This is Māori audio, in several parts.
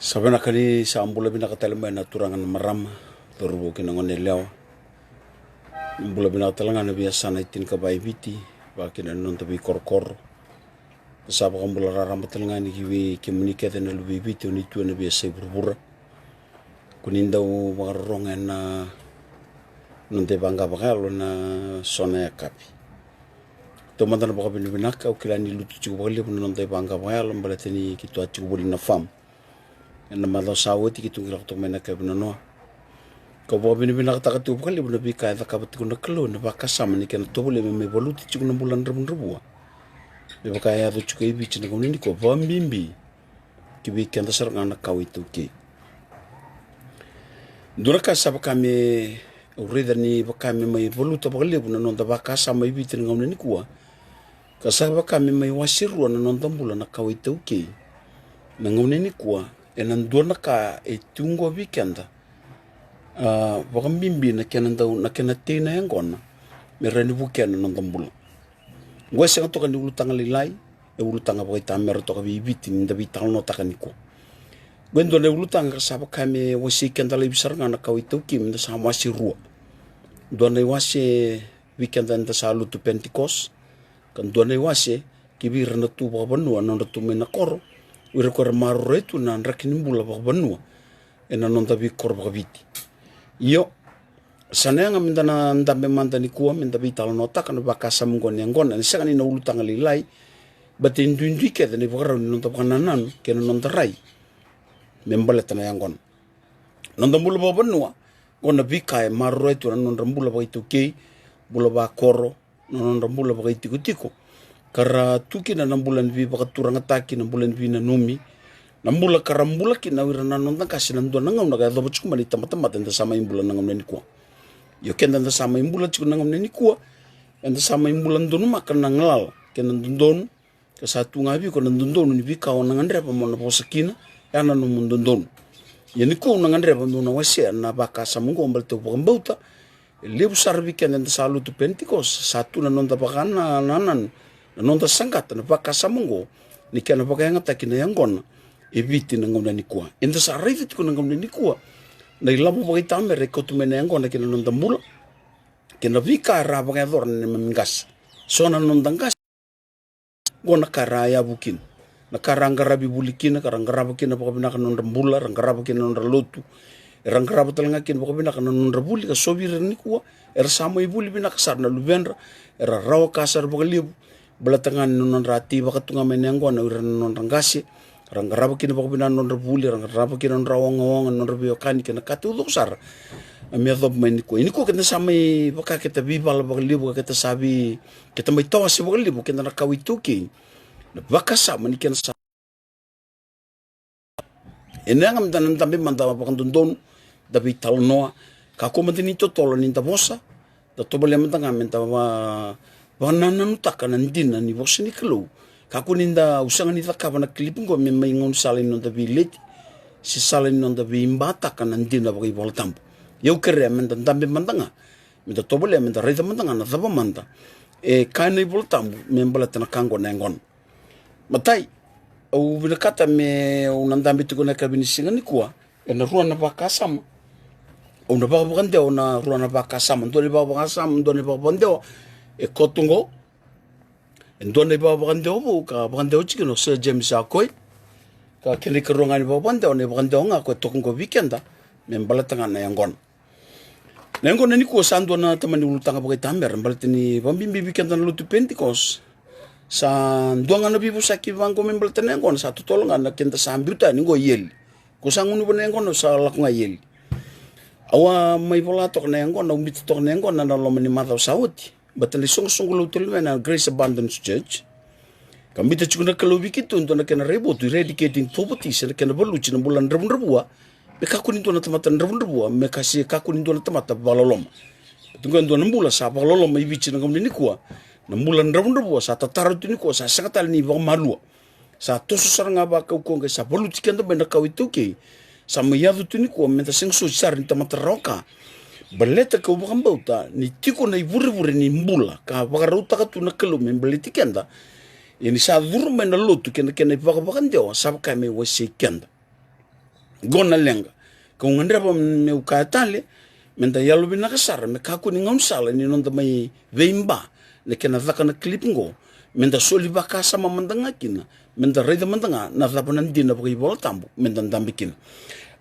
Sabana kali sa ambula binakatalama na turangan marama torubo kinangone leo ambula binakatalanga na biasa na itin kabaibiti bakin anon tabi korkor saba kambula rarama talanga ni kiwi kimunikete na lubibiti unitu na biasa burbura kuninda magaronga na nonte bangga bakalo na sona ya kapi to mandana baka binaka ukilani lutu chukubali nonte bangga bakalo mbalateni kitu achukubali na fam na malo sawati kitung rakto mena ka binano ko bo binibina ka tu kali bina bi ka ka bat ko naklo na baka sama ni kan to bole me boluti chuk na bulan rabun rabua be baka ya do chuk ibi china ko ni ko bambimbi ki bi kan dasar ngana kawitu ki duraka sabaka me urida ni baka me mai voluta bale bina non da baka sama ibi tin ngam ni kuwa ka sabaka me mai wasiru na non tambula na kawitu ki na ngam ni kuwa enan dona ka tungo weekenda wakambimbi na kenan daw na kenatina yang gona merani weekend non tambula ngwa sanga to kan ulutang lilai ulutang ba ita mer to ka bibiti nda bital no takaniko gwendo le ulutang ka saba kame wasi kenda le bisar ngana ka witu kim nda sama si ruwa dona wasi weekend nda salu tu pentikos kan dona wasi kibir na tu ba banu non tu mena koro wira kor maruretu na rakini mbula ba banua ena nonta bi kor ba biti yo sananga mindana ndambe mandani kuwa mindabi tal nota kan ba kasam ngone ngona ni sagani na ulutang lilai batin dundi ke ni bagara nonta kananan ke nonta rai membalet na yangon nonta mbula ba banua ngona bi kai maruretu na nonta mbula ba itu ke bula ba koro nonta mbula ba itu tiko kara tuki na nambulan vi baka turang ataki nambulan vi na numi nambula karambula ki na wira na nonta kasi nandua nangam na kaya dobo chuku mani tamat-tamat enda sama imbulan nangam nani kuwa yo kenda enda sama imbulan chuku nangam nani kuwa enda sama imbulan donu makan nanglal kena dondon ke satu ngabi ko nandondon ni vi kawan nangandre pa mo na po sakina yana no mundondon yani ko nangandre pa mo na wasi na baka samungo ombal to pokambauta lebu sarbi kenda enda salu tu pentikos satu na nonta pakana nanan nonta sangkat na baka samungo ni kana baka yang ataki na yang gona ebiti na ngomna ni kuwa enda sa rivit ko na ngomna ni kuwa na ilabu baka itame reko tumena yang gona kina nonta mula kina vika ra baka dor na mamingas so na nonta ngas gona karaya bukin na karangarabi bulikina karangarabi baka binaka nonta mula rangarabi nonta lotu rangarabi talanga kin baka binaka nonta buli ka sobir ni kuwa era sama ibuli binaka sar na lubendra era rawa kasar baka libu belatangan non rati baka tunga menenggo na ura non rangasi rangaraba kina baka binan non rabuli rangaraba kina non rawang non rabio kani kina katuluk sar amiadob main ko ini ko kita samai baka kita bibal baka libu kita sabi kita may tawas baka libu kita nakawituki baka sama ni kina sa enangam danan tambi manda baka dondon dabi talnoa kako mantini to tolo ninta bosa da tobole mantanga menta wanana nutaka nandina ni bosi ni kelo kakuninda usanga ni takapa na klipingo me maingon salin non da bileti si salin non da bimbata kan nandina bagi bol tampo yo kere menda tambe mandanga menda tobole menda reza mandanga na thaba manda kana bol tampo me mbalata na kango na ngon matai au binakata me unandambi tuko na kabini singani kuwa na ruwa na bakasam una baka bakandeo na ruwa na bakasam ndoni baka bakasam ndoni baka bandeo kotungo ndone ba bakandeo bo ka bakandeo chikino se james akoy ka kene keronga ni bakandeo ne bakandeo nga ko tokungo weekenda membalatanga na yangon nengon ni ko sando na tamani ulutanga baka tamer mbalatini bambimbi weekenda na lutu pentikos sa ndonga na bibu saki bango membalatanga yangon sa tutolonga na kenta sambuta ni go yel ko sangunu bo nengon sa lakunga yel awa mai polato na yangon na umbit to na yangon na lo mani mataw sauti batali song lutul na Grace Abundance Church kambita chukuna kalobi kitu ndo na kena rebo to eradicating poverty sa kena baluchi na bulan rabun rabua me kakunin to na tamatan rabun rabua me kasi kakunin to na tamata balolom tungan ndo na mbula sa balolom may bichi na gamni kuwa na bulan rabun rabua sa tataro tini kuwa sa sangatal ni bang malua sa toso saranga ba ka ko sa baluchi kenda benda kawituki sa mayadu tini kuwa menta sing so sar ni tamata roka baleta ka ubang bauta ni tiko na ibure ni mbula ka bagaruta ka tuna kelo membeliti kenda ini sa durma na lutu kena baka deo sa ka me wasi kenda gona lenga ka ngandra ba me ukatale menda yalu bina kasara me ka kuni ngausala ni nonda mai veimba le kena vaka na clip ngo menda soli baka sama mandanga kina menda reda mandanga na thapa na ndina baka ibola tambu menda ndambikina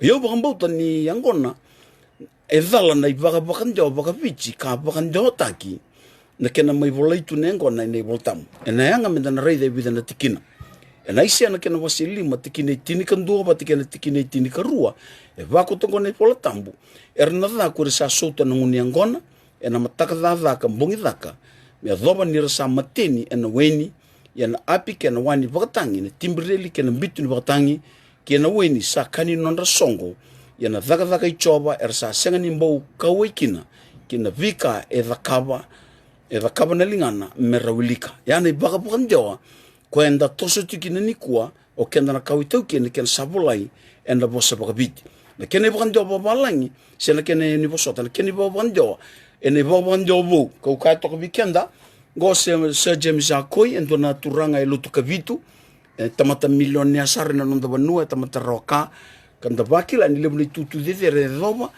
yo baka mbauta ni yangona e dhala na ibaka baka ndio baka vichi ka baka ndio taki na kena mai vola itu nengo na nei voltam na yanga menda na reda ibida na tikina na isia na kena wasi lima tikina tini kandua ba tikina tikina tini karua e vako tongo nei pola tambu na dha kure sa sota na nguni yangona na mataka dha ka mbongi dhaka me dhoba ni rasa mateni na weni na api kena wani bakatangi na timbireli kena mbitu ni bakatangi kena weni sa kani nonra songo na dhaka ichoba sa senga ni mbau kawekina kena vika dhakaba na lingana merawilika yana ibaka bukandewa kwenda toso tukina nikua o kenda na kawitau kena sabulai na bosa bakabiti na kena bukandewa babalangi sena kena ni bosota na kena bukandewa bukandewa bu kaukai toka bikenda go Sir James Akoi endo na turanga lutu kavitu tamata milionia sare na nonda banua tamata roka kanda bakila ni lebu ni tutu dede dhoba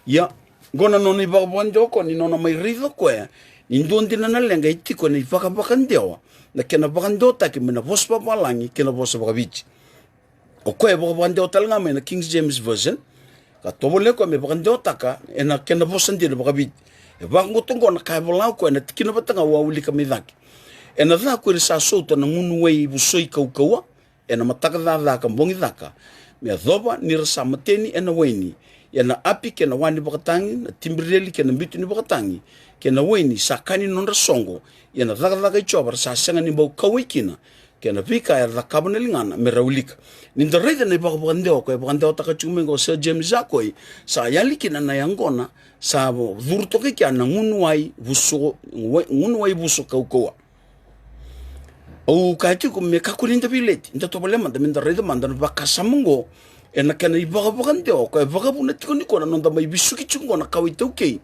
ya gona noni bukandewa ko ni nona mai rido koe ni ndondina na lenga itiko ni bukandewa na kena bukandewa taki mena bospa balangi kena bosa bakavichi o koe bukandewa talanga mena King James Version ka tobole ko me bukandewa taka na kena bosa ndina bakavichi vango tongo na kai bola ko na tikina batanga wa uli ka midaki na dha ko sa sota na ngunu wei busoi kaukawa na mataka dha ka mbongi dhaka me dhoba ni rasa mateni na weni na api kena wani bakatangi na timbireli kena mbitu ni bakatangi kena weni sakani nonra songo na dhaka ichoba sa senga ni mbau kawikina kena vika dhakaba na lingana merawilika ninda reida na bukandewa ko bukandewa taka chumengo Sir James Akoi sa yalikina na yangona sa vurtoke kia na ngunuai buso kaukoa o kaitiku me kakurinda bileti nda tobalema da minda reida manda bakasamungo na kana ibaka bukandewa ko bakabuna tikoniko na nonda mai bisuki chungo na kawitauke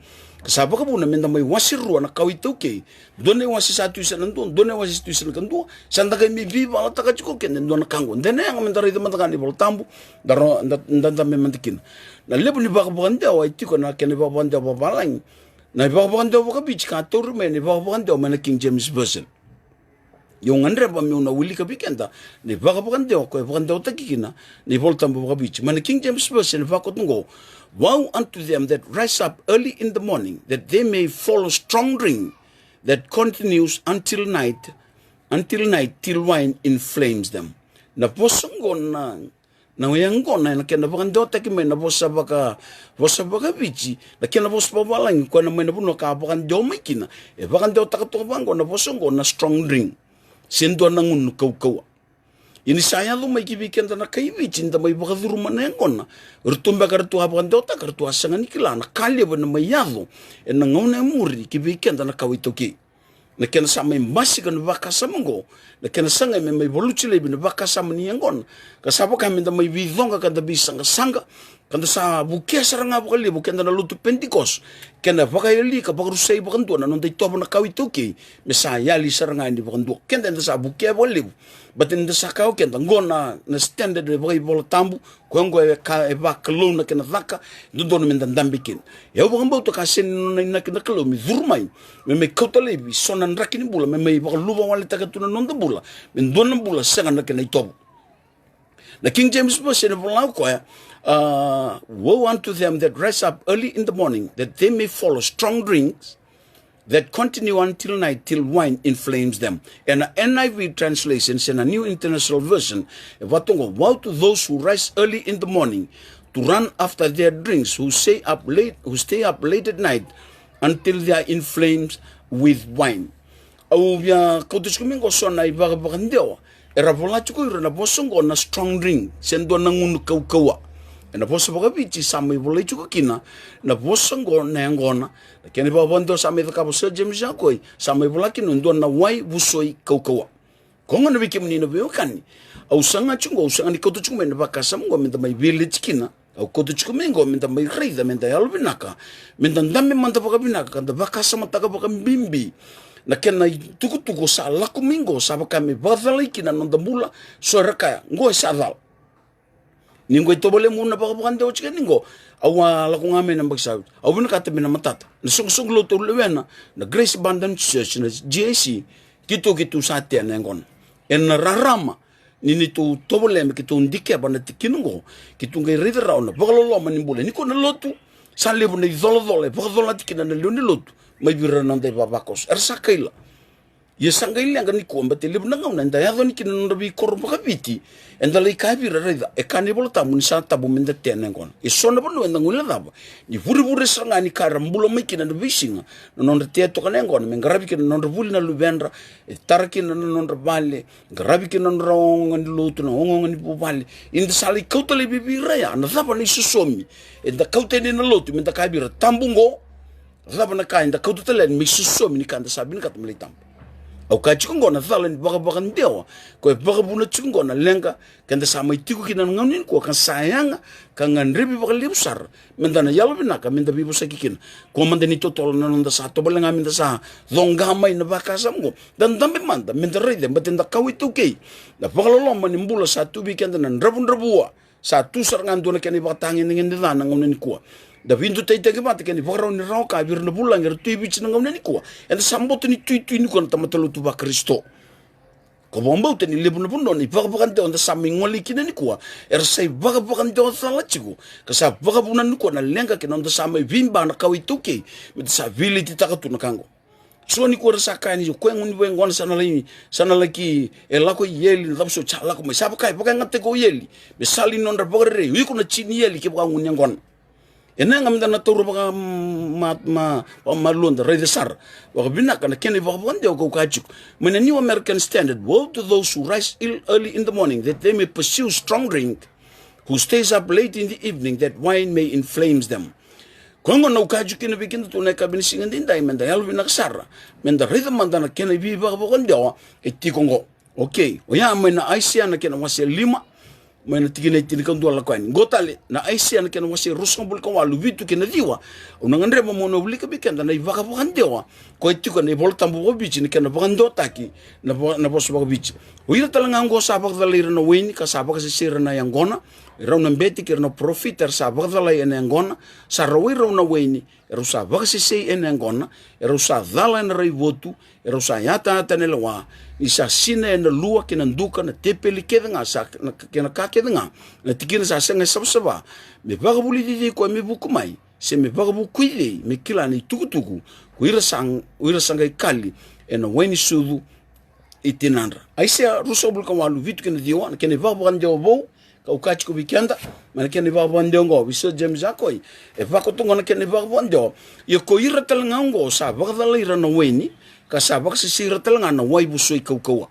kasaba kabuna menda mai wasirua na kawitauke done wasi satu isa nandu done wasi satu isa nandu sanda kai mi viva la taka chiko ken ndona kango ndene yang menda reida manda kani boltambu daro ndanda me mandikin na lebu ni baka bukandewa itiko na kene baka bukandewa babalangi na baka bukandewa baka bichi ka toru me ni baka bukandewa mana King James Version yung andre ba mi una wili ka bikenda ni baka bukandewa ko bukandewa takikina ni boltambu baka bichi mana King James Version baka tungo woe unto them that rise up early in the morning that they may follow strong drink that continues until night till wine inflames them na posongo na uyangona na kena bukandewa taki me na bosa baka bichi na kena bosa babalangi kwa na mena buno ka bukandewa makina bukandewa taka tobango na posongo na strong drink sendo na ngunu kaukawa ini saya lu mai kibikenda na kaivichi nda mai bakaduru manengona rutumba kartu bukandewa taka kartu asanga nikilana kali bana mai yalo na ngone muri kibikenda na kawitoki na kena sama mbasi kan baka samango na kena sanga me mai boluchi lebi na baka samani yangon kasapa kami nda mai vidonga kada bisanga sanga kanda sa bukia saranga bukali bukenda na lutu pentikos kena baka yali ka baka rusai bakandu na nonda itoba na kawitoki me sa yali saranga ni bakandu kenda nda sa bukia bukali batin nda sa kau kenda ngona na standard de baka bola tambu kwengo ka baka luna kena dhaka ndondona menda ndambikin ya bakambau to kasen na kena kalo mi vurmai me kauta lebi sona rakini bula me baka luba wale takatuna nonda bula me ndona bula sanga na kena itoba na King James Version bola ko woe unto them that rise up early in the morning that they may follow strong drinks that continue until night till wine inflames them. And a NIV translation and a New International Version woe to those who rise early in the morning to run after their drinks, who stay up late at night until they are inflamed with wine. Au ya kautushkumingo sona ibagabakandewa era volachiko ira na bosongo na strong drink sendo na ngunu kaukawa na bosa bagabichi sama volachiko kina na bosongo na yangona kene ba bondo sama ka Sir James Akoi sama volakino ndo na wai busoi kaukawa konga na bikim ni no biokani au sanga chungo sanga ni kautuchkume na bakasa ngo menda mai village kina au kautuchkume ngo menda mai reida menda yalbinaka menda ndame manda bagabinaka kanda bakasa mataka bagambimbi na kena tuku sa laku mingo sa kami badalai kina nonda mula so raka ngo sa dal ningo itobole muna baka deo chika ningo awa la ko ngame na bagsa awu na kata mina matata na sung lo to lewena na Grace Abundant Church na GAC kitu sa tian ngon en rarama nini tu tobole me kitu ndike bana tikinungo kitu ngai rida rauna bakalolo manimbule niko na lotu sa lebu na dolo bakadola tikina na leoni lotu mai bira nande babakos ersakaila ye sangaile ngani ko mbate lebu na ngona nda yadoni kina ndabi korba kabiti enda le kabira rida e kanibolo tamun sa tabu menda tenen gon e sona bono enda ngula daba ni buri sanga ni karambulo mikina na bisinga non te to kana ngon men garabi kina non buli na lubendra e taraki na non bale garabi kina non rongo ni lutu na ongo ni bubale inda sali kautale bibira ya na daba ni susomi enda kautene na lutu menda kabira tambungo daba na kainda kautale mi susomi ni kanda sabini katumle tambu au ka chungona thale ni baka ndewa ko baka buna chungona lenga kanda sama itiku kina ngaunin ko kan sayanga kan ngandribi baka libsar mendana yalo binaka menda bibu sakikin ko mandani totol nanonda sa to balenga menda sa zongama ina baka samgo dan dambe manda menda rede batenda kawitu ke na baka lolo manimbula sa tubi kanda nan rabun sa tu sarangan dona kani baka tangin ngin dana ngaunin ko da vindu tai tege mate kani bakaro ni rao ka bir na bulang er tui bichi na ngamna ni kuwa en sambot ni tui ni kuwa tamatalo tu ba Kristo ko bomba uteni lebu na bundo ni baka on da sami ngoli kina ni kuwa er sai baka on sala chiku ka sa baka bunan ni kuwa na lenga kina on da sami vimba na kawi tuke mit sa vili ti takatu na kango so ni kuwa sa kai ni ko ngoni wengon sana laki elako yeli na tapso chala ko mai sa baka ngate ko yeli be sali non da baka re wi ko na chini yeli ke baka ngunyangon ena ngamda na turu baka malunda rei sar baka binaka na kene baka bande ko kachik when a New American Standard, woe to those who rise early in the morning that they may pursue strong drink, who stays up late in the evening that wine may inflames them. Kongo na ukaju kina bikin tu na kabin singan din dai menda yalo binak sara menda rei manda na kene bi baka bande wa etikongo okay oya mena aisia na kena wase 5 mana tigina kan dua lakuan gotale na aisia na kena wasi rusong bul kan walu vitu kena diwa unang andre mono buli ka bikan na ibaka bukan dewa ko itu kan ibol tambu bici ni kena bukan dotaki na bos baka bici uira talanga ngo sabak dalir na weni ka sabak sisir na yang gona raw na beti kir na profiter sabak dalai en yang gona sarawi raw na weni erusa baka sisei en yang gona erusa dala na rai votu erusa yata tanelwa isa sine na lua kina nduka na tepeli kedenga sa kina kakedenga na tikina sa senga sabsaba me bagabuli di ko me bukumai se me bagabu kuile me kila ni tukutuku kuira sangai kali ena weni sudu itinandra aisia rusobul kawalu vitu kina diwa kina bagaban jobo ka ukachi ko bikenda mana kina bagaban jongo biso jemzakoi e bakotunga na kina bagaban jo yo koira talangango sa bagadala ira na weni kasabak sisira talanga na wai busoi kaukawa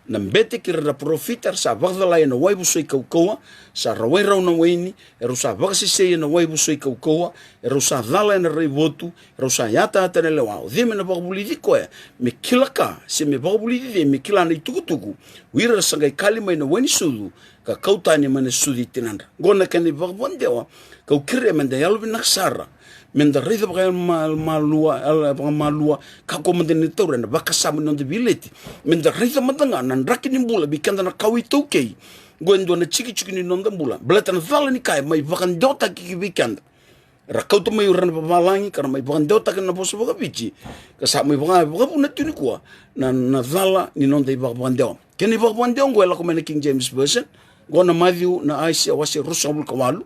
na mbete kira da profiter sabak dalai na wai busoi kaukawa sa rawai raw na waini eru sabak sisei na wai busoi kaukawa eru sa dalai na rei votu eru sa yata atane lewa dhime na bakabuli di koe me kilaka se me bakabuli di me kila na itukutuku wira sangai kalima na waini sudu ka kautani mana sudi tinanda gona kani bakabondewa kau kire menda yalubi naksara menda rei baka malua kako mendeni tau rena baka sama non debility menda rei matanga nan raki ni bula bikanda na kawi toke gwendo na chiki ni non bula belata na vala ni kai mai baka dota ki bikanda rakau to mai ran pamalangi karena mai baka dota kana boso baka bici kasa mai baka puna tuni kuwa na vala ni non de baka bandeo keni baka bandeo ngwela ko mena King James version gona Matthew na Aisia wasi rusabul kawalu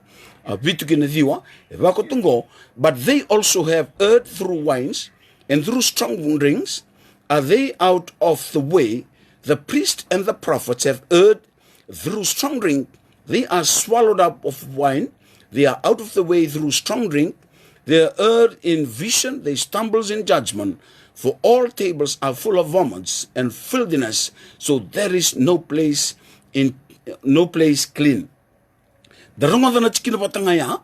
vitu kina diwa bako tungo but they also have erred through wines and through strong drinks are they out of the way the priest and the prophets have erred through strong drink they are swallowed up of wine they are out of the way through strong drink they are erred in vision they stumbles in judgment for all tables are full of vomits and filthiness so there is no place clean. Darunga na chikina patanga ya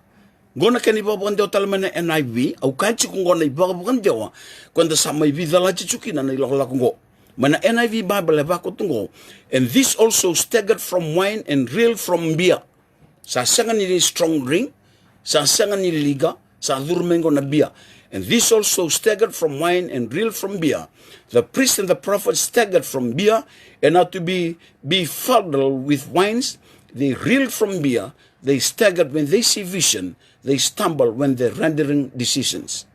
gona kani babukan deo talamana NIV au kanchi kungona ibabukan deo kwanda sama ibidala chichukina na ilakulakungo mana NIV Bible bako tungo and this also staggered from wine and reeled from beer sa sanga ni strong drink sa sanga ni liga sa durmengo na beer and this also staggered from wine and reeled from beer the priest and the prophet staggered from beer and not to be befuddled with wines They reel from beer. They stagger when they see vision. They stumble when they're rendering decisions.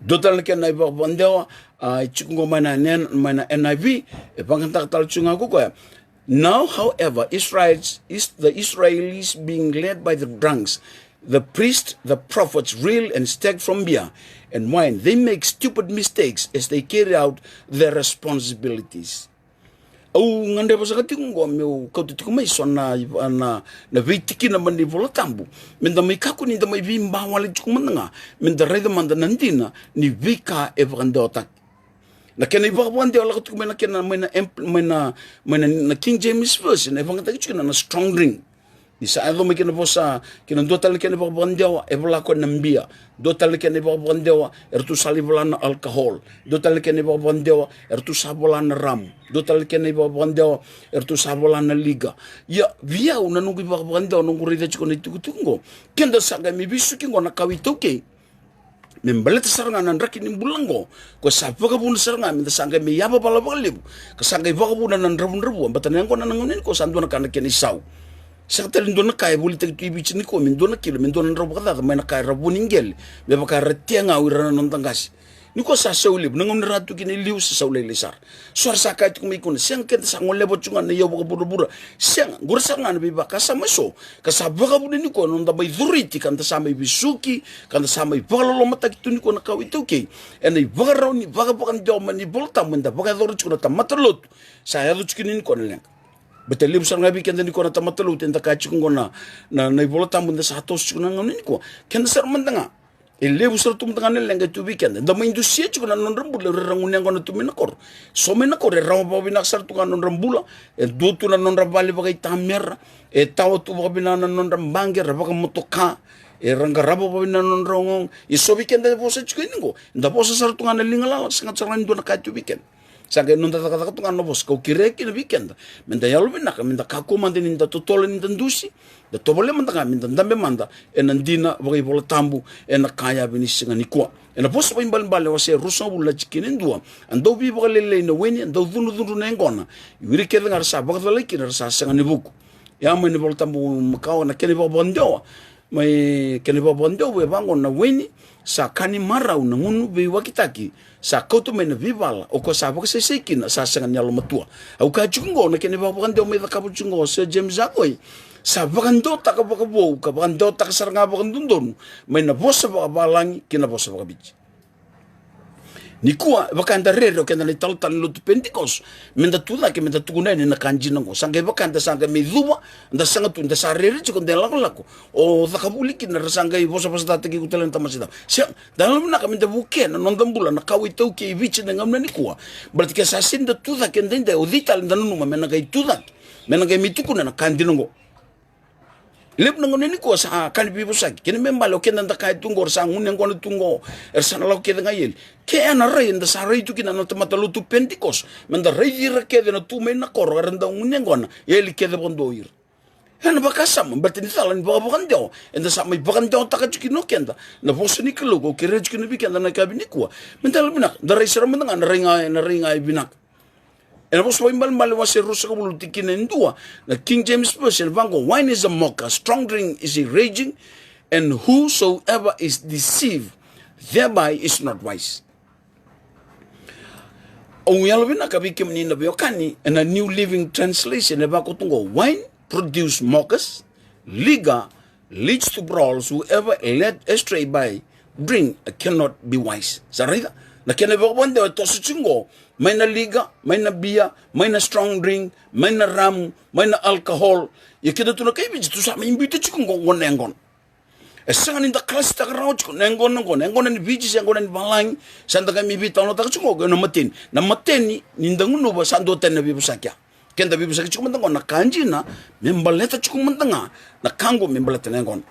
Dotal ke na iba bandewa chikungo mana NIV bangantak chunga ko. Now, however, the Israelis being led by the drunks, the priests, the prophets reel and stag from beer and wine. They make stupid mistakes as they carry out their responsibilities. Au ngande basa katingo meu kaututuku mai sona na veitiki na mani volatambu minda mai kaku ni da mai vimba wale chukumanga minda reda manda nandina ni vika evrandota na kena ibabande wala kutuku mena kena mena na King James version evangata kichuna na strong drink di sa ado mai kena bosa kena dotal kena ibabande wa evla ko nambia dotal kena ibabande wa ertu salivolana alcohol dotal kena ibabande wa ertu sabolana ram dotal kena ibabande wa ertu sabolana liga ya via una nungu ibabande wa nungu rida chiko na tukutungo kenda saga mi bisu kingo na kawitoke membalet saranga nan raki ni bulango ko sa vagabun saranga mi sanga mi yaba bala balibu ko sanga vagabun nan rabun batane ko nan ngonen ko sandu na kana keni sau saktel ndona kay buli tek tibi ci ni ko min dona kilo min dona rabu kada may nakay rabun ingel be baka retianga wirana nan tangas ni ko sa sawlib nangam ratu kini liu sa sawle lesar suar sa kay ko mi ko siang ket sa ngol lebo chunga na yobo bura siang gur sa ngana be baka sa maso ka sa vagabun ni ko non da bay duriti kan ta sa may bisuki kan ta sa may balolo mata kitu ni ko na kawito ke en ay vagaraw ni vagabakan do man ni bolta man da vagador chuna ta matalot sa yadu chukinin ko na lang betul libu sarang abi kenda ni ko na tamatalo tenda kachikung ko na ibola tamu na sa hatos chukuna ngayon ko kenda sar mandanga libu sar tumtanga na lenga tubi kenda da may indusiya chukuna non rambula rangunya ko na tuminakor so minakor rama babinak sar tuka non rambula dutu na non rambali bagay tamer tawa tu babinana non rambanger rabaka motoka rangga rabo babina non rongong isobi kenda bosa chukunin ko da bosa sar tuka na lingala sangat saran do na katubi kenda sangke nunda taka tungan no bos kau kireki na weekend menda yalu binaka menda kaku manda ninda tutole ninda ndusi da tobole manda ka menda ndambe manda enandina bagi bola tambu ena kaya bini singa nikwa ena bos pa imbal bale wase rusa bula chikinin dua ando bi bogale na weni ando dunu na ngona yuri keda ngar sa bagat wala kina sa singa ni buku ya mo ni bola tambu makao na kene bo bonjo mai kene bo bonjo we bangon na weni sa kani marau na ngunu be wakitaki sa koto mena vivala o ko sa bakse sekin sa sangan nyalo matua au ka chungo na kene ba bakando me ka chungo se James Akoi sa bakando ta ka bakabo ka bakando ta ka saranga bakandundon mena bosa ba balangi kina bosa ba bici nikua bakanda rero kena ni tal lut pentikos menda tula ke menda tukuna ni na kanji nango sangge bakanda sangga medua nda sanga tu nda sarere chiko ndela lako o zakabuli kin na sangga bosa bosa tatiki kutelen tamasida sia dalam na kamenda buken non dambula na kawito ke bici na ngamna nikua berarti ke sasin da tula ke ndende o dital nda numa mena kai tula mena kai mitukuna na kanji nango lep nangon ni ko sa kan bi busak ken membalo ken nda kai tungor sa ngunen ko tungo sana law ke ngayel ke ana ray nda sa ray tu kin na tomatalo tu pentikos menda ray dira ke na tu men na kor randa ngunen ko na yeli ke de bondoir han bakasam berarti ni salan bakan do nda sa may bakan do ta ka chikino kenda na boso ni klogo ke rej kin bi kenda na kabini ko mental binak da ray sara men na ray ngay binak and was wimbal was a rusakabulu tikin and dua. The King James Version, Vango, wine is a mocker, strong drink is a raging, and whosoever is deceived thereby is not wise. Oyalvina kabikim ni nabiokani, and a New Living Translation, Evakotungo, wine produce mockers, liga leads to brawls, whoever led astray by drink cannot be wise. Sarida? Na kinabawande to suchingo may na liga may na bia may na strong drink may na ram may na alcohol yakida to na kaibiji to sa imbito chikungo ngonengon esangan in the class ta raw chiko nengon ni biji sengon ni balang sanda kami bita no ta chikungo no matin na mateni nindanguno ba sando ten na bibusakya kenda bibusakya chikungo na kanji na membaleta chikungo na kango membaleta nengon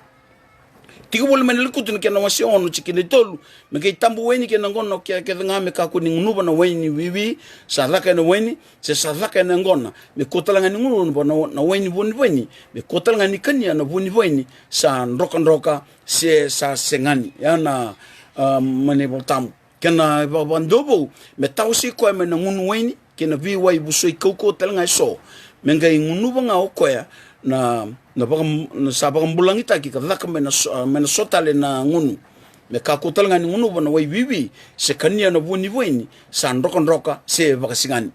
tiga bol menel kutu ni kena wasi onu cikini tolu meke tambu weni kena ngono kia ngame kaku ni ngunuba na weni wiwi sadaka na weni se sadaka na ngona me kotalanga ni ngunu na weni weni me kotalanga ni kanya na weni sa nroka se sa sengani ya na manebol tamu kena bandobo me tausi ko me na ngunu weni kena vi wai busoi koko talanga so mengai ngunuba nga okoya sa baka mbulang ita ki ka dhaka mena sotale na ngunu me ka kutal ngani ngunu bana wai wiwi se kania na vuni voini sa nroka se baka singani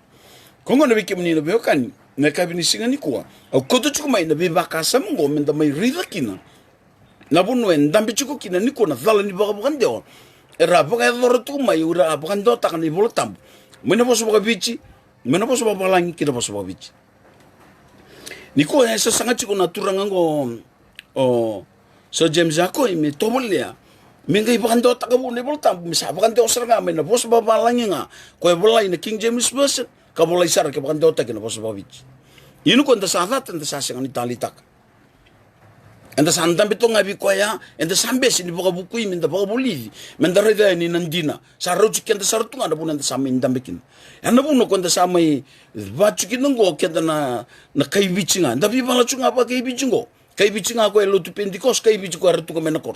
kongo na biki mnina beokani na ka bini singani kuwa au koto chuku mai na baka samungo menda mai rida kina na bunu ndambi chuku kina niko na dhala ni baka bukandeo era baka edoro tuku mai ura bukandeo taka ni bolo tambu mena poso baka bichi mena poso baka langi kina poso baka bichi niko ya sasanga chuku na turanga ngo so James ako me tobolea mengai bukandeo taka bu ne bolo tambu misa bukandeo seranga mena poso baka langi nga ko bolai na King James version ka bolai sar ke bukandeo taka na poso baka bichi inu ko nda sahat nda sasanga ni talitaka enda santam beto ngabi koya enda sambes ni boka buku i minda boka bolidi menda reda ni nandina saroju kenda sartu ngada pun enda sama indambekin anda pun no konda sama i bacu kinongo kenda na kai bichinga nda bi bala chunga pa kai bichinga ko elo tu pentikos kai bichi ko artu ko menakor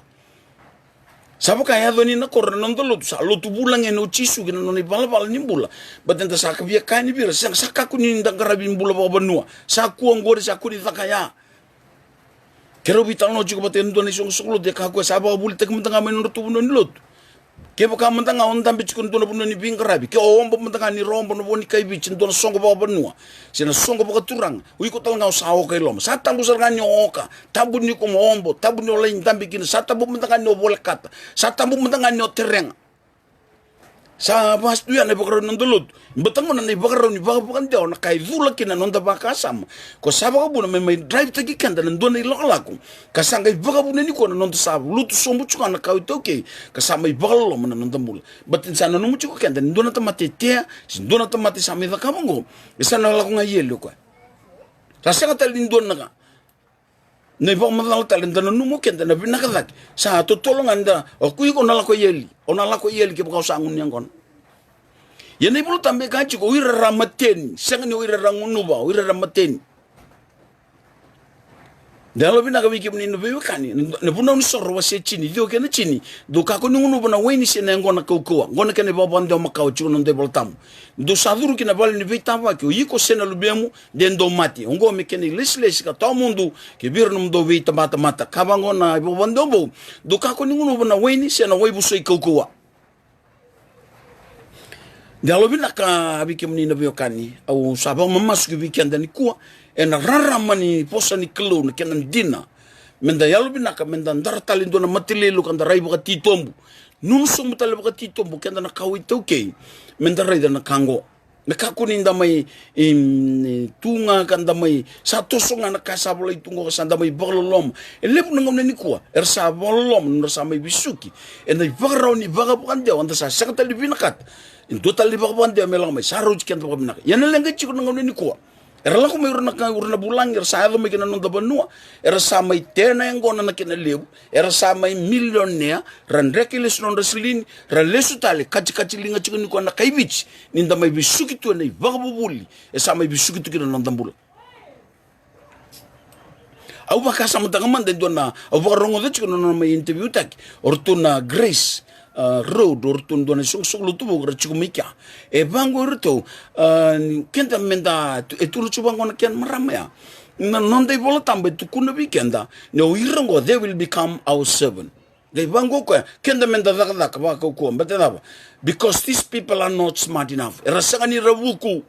sabo kaya doni na kor non dolo sa lo tu bulang eno chisu kina non bala ni bula but enda sa kabia kani bira sang sakaku ni nda garabin bula boka benua saku ngore saku di takaya kero bital no chiko baten do ni song solo de ka ko saba bul tek mentanga men no tubuno ni lot ke baka mentanga on tambe chiko do no buno ni bingarabi ke o ombo mentanga ni rombo no boni kai bichin do songo ba benua sina songo ba turang ui ko tal ngau sawo kai lom sata busar ngani oka tabu ni ko ombo tabu ni oleng tambe kin sata bu mentanga ni bol kata sata bu mentanga ni tereng sa bas tu ya ne bakar non dolot betang na ne bakar ni bakar dia na kai vula kina non da baka sam ko sabaka bu na me drive tagi kanda nan don ni lokalaku ka sangai bakar bu ni ko non sa lutu sombu chuka na kai toke ka samai bakar lo man non tambul batin sana no muchu kanda don ta mate te don ta mate samai da kamongo sana la ko ngayelo ko sa sanga tal din don na ne ba madal tal dan no mo kenda na binakadak sa to tolongan da o ku ko na la ko yeli ona la ko yeli ke ba sa ngun yangon yene bulu tambe ka chiko wira ramaten sangani wira rangunuba wira ramaten dalo bina ka wiki mni no bewe kani ne buna ni sorro wase chini dio ke na chini do ka ko ngunu bana weni se na ngona ko ko ngona ke ne ba bando makau chiko no de boltam do saduru ke na bali ni vita va ke yiko sena lubemu den do mati ngo me ke ni lesles ka to mundo ke bir no do vita mata ka ba ngona ba bando bo do ka ko ngunu bana weni se na webu so ko ko dalo bina ka wiki mni no bewe kani au sabang mamas ke wiki andani kuwa ena rara mani posa ni kelo na kenan dina menda yalu binaka menda ndara talindo na matilelu kan darai baka titombu nunso mutale baka titombu kenda na kawi toke menda rai na kango na kakuni ndamai tunga kan damai satu songa na kasabola itungo kasanda mai baglolom elepu ngom ni kuwa ersa bololom nursa mai bisuki ena bagrau ni bagabukan dia anda sa sakata di binakat in total di bagabukan dia melang mai saruj kan bagabukan binaka yana lenga chiku ngom ni kuwa era lako may urna bulang era sa ado may kinanong dabanua era sa may tena yang gona na kinaliw era sa may millionaire ran rekilis non rasilin ran lesu tali kachi linga chikuni ko na kaibich ninda may bisukitu na ibagabubuli sa may bisukitu kinanong dambula au baka sa matangaman den do na au baka rongo de chikuni na may interview tak orto na Grace road ortun dona sung lutu bogra chumika e bango rito kenta menda e tulu chubango na ken maramaya na non dei bola tambe tu kuna weekenda no irango they will become our servant dei bango ko kenda menda daga ba ko mbetela because these people are not smart enough rasangani rabuku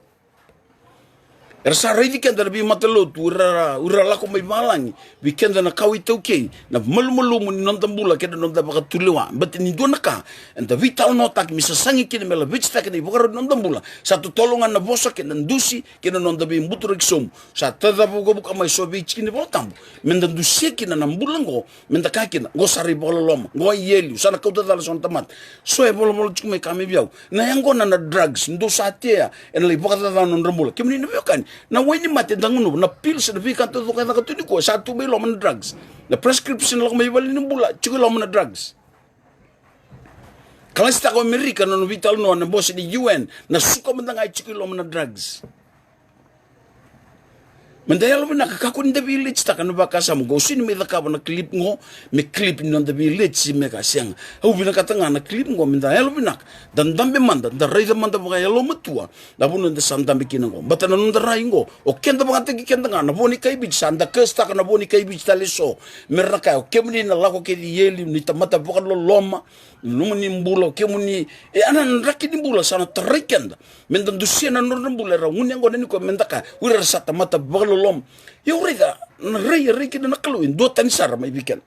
ersa reidi kenda bi matalo ura la ko mai malangi bi kenda na kawi toke na malumulu mun non tambula kenda non da baka tulewa but ni donaka and the vital no tak misa sangi kina mela bich tak ni bukar non tambula satu tolongan na bosa kena dusi kena non da bi mbuturik som sa tada buka buka mai so bich kini botam menda dusi kina na mbulango menda kakina go sari bololom go yeli sana kau tada son tamat so e bolomolo chume kami biau na yango na drugs ndo satia en le bukar tada non rambula kimni no kan na weni mate danguno na pills na vika to ka ka tuni ko sa tu be lo man drugs na prescription lo may bali ni bula chuko lo man drugs kala sta ko America no vital no na boss ni UN na suka man nga chuko lo man drugs Mandayalo na kakakun the village takan bakasa mo go sin me dakaba na clip ngo me clip in the village me kasang au bina katanga na clip ngo mandayalo binak dan dambe manda da rei manda ba yalo matua da bunu de sandambe kinango batana nunda raingo o kenda ba tagi kenda na boni kai bich sanda kesta kana boni kai bich taleso meraka o kemuni na lako ke yeli ni tamata ba lo loma numuni mbula kemuni e anan rakini mbula sana tarikenda mendan dusiana norna mbula ra unyango neni ko mendaka wira sata mata ba lom yo rega na rei kina nakaluin do tan sar mai biken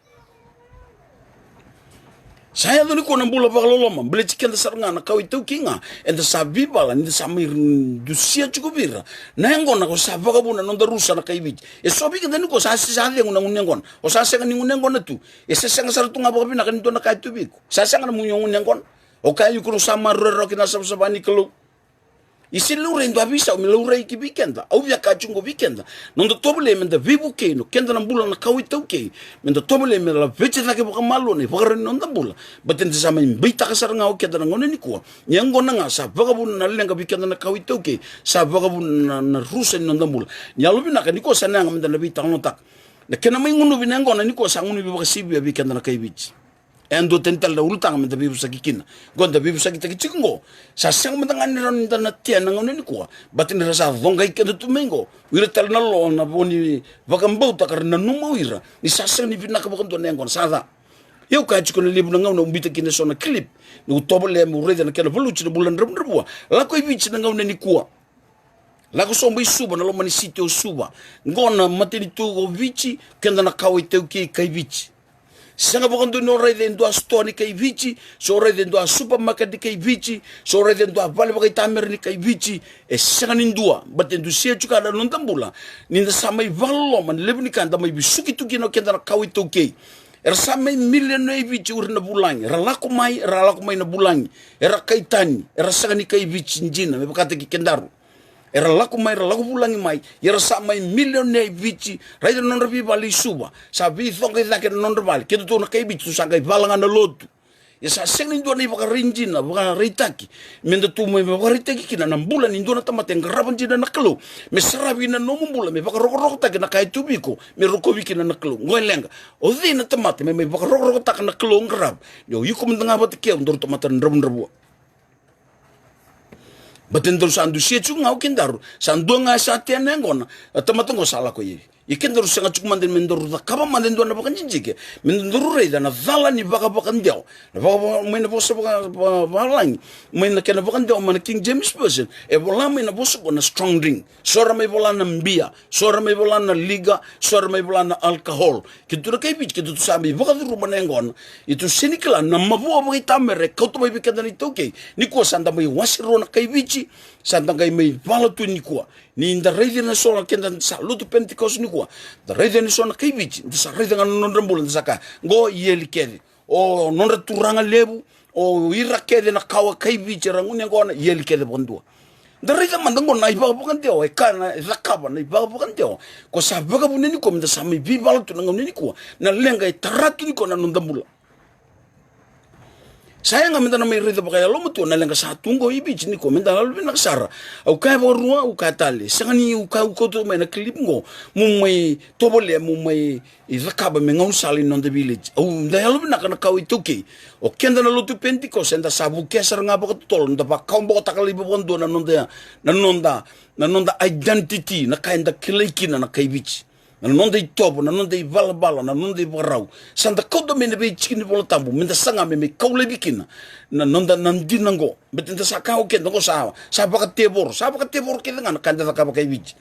saya doni ko nambula bagaloloma bele chicken sar nga na kawi tu kinga and the sabiba la ni samir du sia chukubira na ngo na ko sabaga buna no rusa na kaibi e so bi kende ko sa sa de nguna ngon o sa sa ni ngun ngon tu e sa sa sar tunga ba bina kan to na kai tu bi sa sa na munyo ngun ngon o kai ko sama ro kina sa sa bani kelu isi lure ndo abisa mi lure iki weekenda au via kachungo weekenda nondo tobole menda vibu ke no kenda na bula na kawi tauke menda tobole me la veche na ke boka malo ne boka nonda bula baten sama mbita ka saranga o kenda ngone ni ko nyango na nga sa boka bun na lenga weekenda na kawi tauke sa boka bun na rusa nonda bula nyalo bina ka ni ko sana nga menda na bita no tak na kena mai ngunu bina ngona ni ko sa ngunu bi boka sibi weekenda na kai beach endo tental da ultang menda bibu sakikina gonda bibu sakitaki chikungo sa sang menda ngani ran na tia na ngone ni ko batin rasa vonga ikenda tumengo wira tal na lo na boni vakambo ta karna numa wira ni sa sang ni bina ka bakon to nengon sada eu ka chikona libu na ngona umbita kina sona clip no tobole mu rede na kena voluchi na bulan rebua la ko ibichi na ngona ni ko la ko sombo suba na lo mani sitio suba ngona matini tu go vichi kenda na kawi teuki kai vichi sanga bokondo no rede ndo store ni kai vici so rede ndo supermarket ni kai vici so rede ndo vale bagai tamer ni kai vici e sanga ni ndua bate ndu sia chuka da non tambula ni nda samai vallo man lebni kanda mai bisuki tuki no kenda kawi toke era samai million no vici urna bulangi era lako mai na bulangi era kaitani era sanga ni kai vici njina me bakate ki kendaru era laku bulangi mai era sa mai millionaire vici raida non rabi bali suba sa vi fonga da ke non rabali ke to na kai bitu sa kai balanga na lotu ya sa sengni do ni baka rinjina baka ritaki menda tu me baka ritaki kina na bulan indo na tamate ngaraban jina na kelo me sarabi na no mbula me baka roko ta na kai tubiko me roko biki na kelo ngolenga o di na tamate me baka roko ta na kelo ngarab yo yuko mendanga bat ke ndor tamate ndrabu batendor sandu siechu ngau kendaru sandu nga satyan ngona tamatongo sala ko yi ikendaru sanga chuk manden mendoru da kaba manden do na bakan jinjike mendoru reida na vala ni baka bakan dio na baka mena bosa baka balang mena kena bakan dio mana King James version e bola mena bosa na strong drink sora me bola na mbia sora me bola na liga sora me bola na alcohol kitu kai bit kitu sami baka ru manengon itu sinikla na mabu baka tamere kauto mai bikanda ni toke ni ko sanda mai wasiro na kai bichi sanda kai mai vala tu ni ko ni nda reide na sola kenda sa lutu pentecost ni ko da reide ni sona kai bichi da sa reide nga non rambul saka go yeli kede o non returanga lebu o ira kede na kawa kai bichi rangunya ngona yeli kede bondua da reide mandango na iba bukan teo e kana zakaba na iba bukan teo ko sa baga buneni ko mda sa mai bibal tu nga nini ko na lenga e taratu ni ko na non rambul saya nggak minta nama iri terpakai lo mutu na lenga sa tunggo ibi cini ko minta lalu bina sara au kai borua au kai tali sangani au kai tu mai na klip ngo mumai tobole mumai izakaba mengaun sali non the village au da lalu bina kana kau itu ke o kenda na lutu pentiko senda sabu kesar nga ba tol nda ba kau ba takali ba bondo na nonda identity na kainda kilekina na kai bichi na nonda i topo, na nonda i bala, na nonda i barau. Santa kauta me nebe i chikini pola tambu, minta sanga me kaule bikina, na nonda nandina ngo, betinta sa kau kenda ngo sawa, sa baka tebor kenda nga na kanda taka baka i bichi.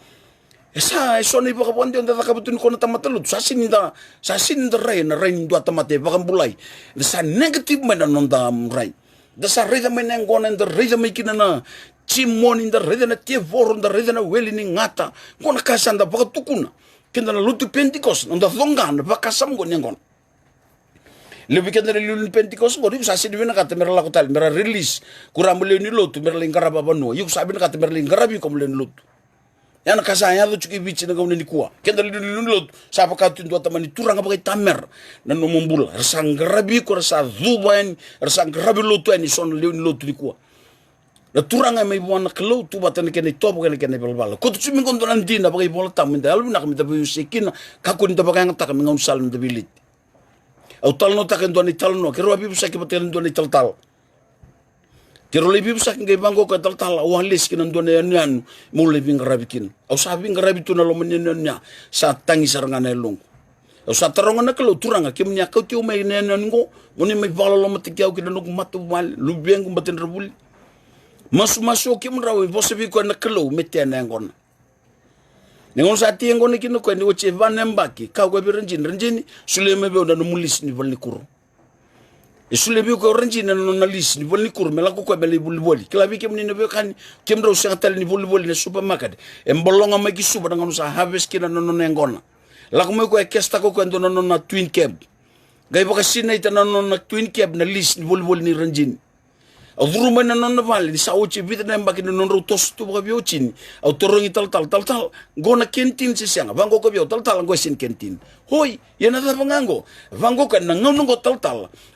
Esa so ni baka ponde onda taka butun ko na tamatalut, sa sininda rai na rai ndo atamate baka mbulai. Sa negative me na nonda rai. Da sa reda me na ngona nda reda me kina na chimoni nda reda na tebor nda reda na weli ni ngata, ngona kasanda baka tukuna. Kenda na lutu pentecost onda thongan bakasam go nengon lebi kenda na lutu pentecost go ri sasi dibina kata mera lakotal mera release kuram le ni lutu mera lingara baba no yuk sabina kata mera lingara bi kom le lutu yana kasanya do chuki bichi na gomne ni kuwa kenda le lutu sapa katu ndo tamani turanga bagai tamer na no mombula rasang grabi ko rasa zuban rasang grabi lutu ani son le lutu ni kuwa na turanga mai buana kelo tu batane kene topo kene balbala ko tu mi kondo nan dina bagai bola tam minda alu nak minda bu sekina ka ko nda bagai ngata mi ngam sal minda bilit au tal no taken doni tal no kero abi busa ke baten doni tal tal kero lebi busa ke bango ka tal tal au halis kinan doni yan mo lebi ngarabikin au sabi ngarabitu na lo mennya sa tangi sarangana long au sa taronga na kelo turanga ke mnya ka ti o mai nenan ngo moni mai bala lo mati kiau kinan no matu mal lu beng baten rebul masu ki mrawe bose bi ko na kelo mete na ngona nengon sa ti ngona ki no ko ni oche vanembaki ka ko bi renjini sule me be onda no mulis ni volni kuru e sule bi ko renjini no na lis ni volni kuru mela ko be le boli kala bi kem ni ne be kan kem do sa tal ni boli ne supermarket e mbolonga ma ki suba ngonu sa harvest ki na no ngona la ko me ko e kesta ko ndo no na twin cab gai baka sinay ta no na twin cab na lis ni boli ni renjini au vuruma na non vale ni sa ochi vita na mbaki non ro tos tu ba bio chin au torongi tal gona kentin si sianga vango ko bio tal go sin kentin hoi yana da vango vango kan na ngam ngo tal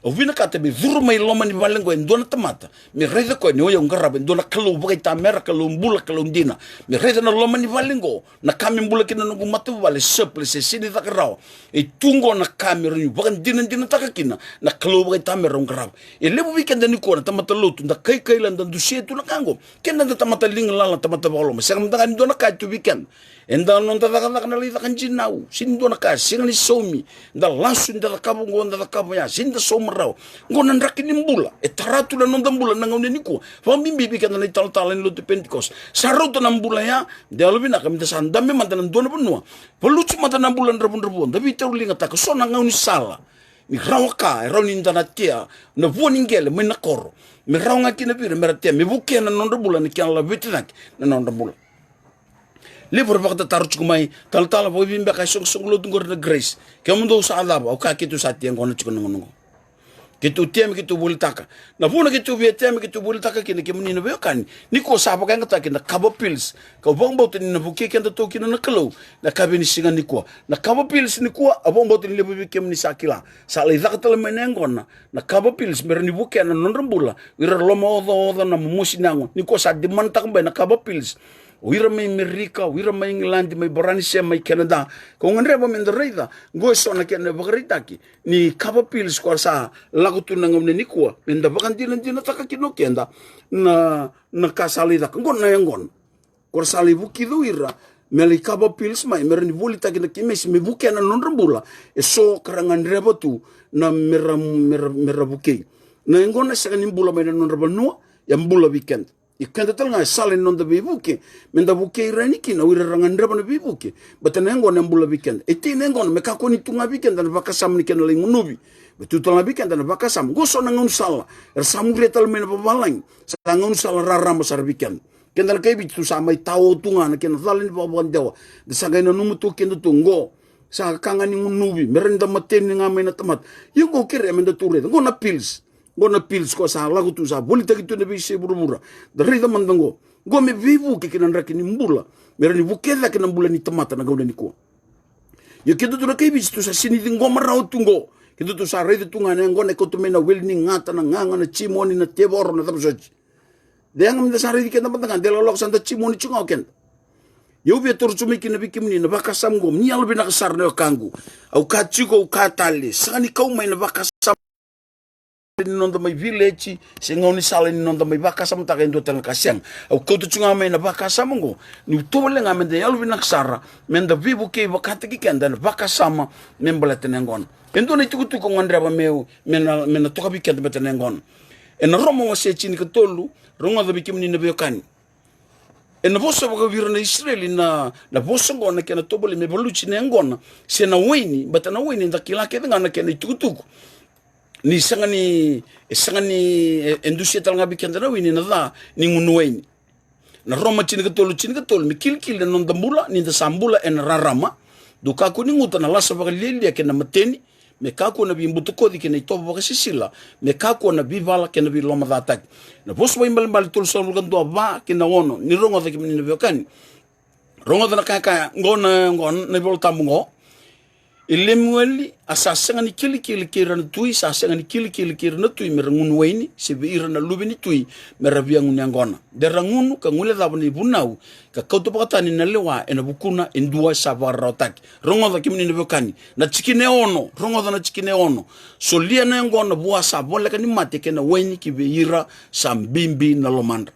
au vina ka te bi vuruma i loma ni vale ngo ndona tamata mi rede ko ni o ngara ben dona kalo ba ta mera kalo mbula kalo ndina mi rede na loma ni vale ngo na kami mbula kina ngo matu vale seple se sini ta krao e tungo na kami ru ba dina ta kina na kalo ba ta mera ngara e lebu weekend ni ko na tamata tunda kai lan dan dusia tu nakango kenda da tamata ling lala tamata bolo masang mtangan do na kai tu weekend enda non ta na lita kan jinau sin do na kai sing ni somi da lasun da kabu ngonda da kabu ya sin da somrao ngonan rakini mbula e taratu la non da mbula na ngone niko fa mimbi bi kan na tal lo te pentecost saruto na mbula ya de albi na kam da sanda me mantan do na bunwa poluchu mata na mbula rabun da bi tawlinga ta ko sona ngoni sala mi rawaka rawni ndana tia na voningele me na koro mi rawnga kina pira meratia mi buke na non bula ni kian la vitinak na non bula libur bakta taruch kumai tal bo bimbe ka song lo tungor na grace ke mundo sa alaba o ka kitu sa tiang kono chukon ngono kitu tiam kitu bultaka na puna kitu tiam kitu bultaka kina ke munina be kan ni ko sa pa kan ta kina kabo pills ka bong bot ni na buke kan to kina na kalo na kabini singa ni ko na kabo pills ni ko abong bot ni lebu ke muni sakila sa le zakata le menengona na kabo pills mer ni buke na non rambula wira lomo odo na musinango ni ko sa di mantak ba na kabo pills wira mai Amerika, wira mai England, mai Boranisha, mai Canada. Kung ngreba men reida, go so na kena bagritaki. Ni kaba pills ko sa lagu tu nangam ni ko. Menda bakan dinan taka kino kenda na kasali da. Ngon na yangon. Ko sali buki do wira. Meli kaba pills mai merni voli taki na kimes me buki na non rambula. E so karangan reba tu na mera buki. Na yangon na sa bula mai na non rambula no, yang bula weekend. Ikanda tal ngai salen non da bibuke menda buke irani kina wira rangan reba na bibuke batana ngon ambula weekend eti ngon me ka koni tunga weekend dan bakasam ni kena ling nubi betu tal weekend dan bakasam goso na ngon sala sam gretal men babalang sa ngon sala raram sar weekend kenda kai bitu samai tawo tunga na kena salen babawan dewa de sagai na numutu kenda tungo sa kanga ni nubi merenda maten ni ngamai na tamat yugo kire menda ture ngona pills gona pills ko sa lagu tu sa bolita gitu nabi se burubura dari teman tanggo go me vivu ke kinan rakini mbula merani bukela kinan mbula ni temata na gauda ni ko yo kitu tu kai bis tu sa sini tingo marau tungo kitu tu sa rede tunga na ngone ko tu mena welni ngata na nganga na chimoni na tebor na tapsoji de ngam da sa rede ke tempat tangan de lolok santa chimoni chunga ken yo be tur chumi kinabi kimni na bakasam go ni albi na kasar na kangu au kachiko katali sani kau mai na bakasam non da mai village se ngoni sala ni non da mai baka sam ta kendo tan kasang au ko tu chunga me na baka samongo ni tole nga me de alvi na ksara men da vibu ke bakata ki kenda na baka sama men bala tenengon endo ni tuku ko ngandra ba meu mena to ka bi kenda tenengon en romo wa se chini ko tolu ronga da bikim ni na be kan en boso ba vira na Israeli na boso ngona ke na tobole me boluchi nengon se na wini batana wini da kila ke ngana ke ni tuku ni sangani industria tal ngabi kendra wini na da ni ngunueni na roma chini ka tolu mi kilkil non dambula ni da sambula en rarama do ka ku ni nguta na lasa ba lili ke na mateni me ka ku na bi mbuto ko di ke na to ba sisila me ka ku na bi vala ke na bi loma da tak na bos ba imbal tul so lugan do ba ke na wono ni rongo da ke ni be kan rongo da ka ngona na bol tamungo Ilemueli asasanga ni kili kira na tui sasanga ni kili kira na tui merangunu waini sebe ira na lubi ni tui meravia nguni angona derangunu ka ngule dabo ni bunau ka kauto pakatani na lewa ena bukuna endua sabara rautaki rongoda kimni nebokani na chikine ono rongoda na chikine ono solia na angona bua sabole ka ni mate kena waini kibe ira sambimbi na lomanda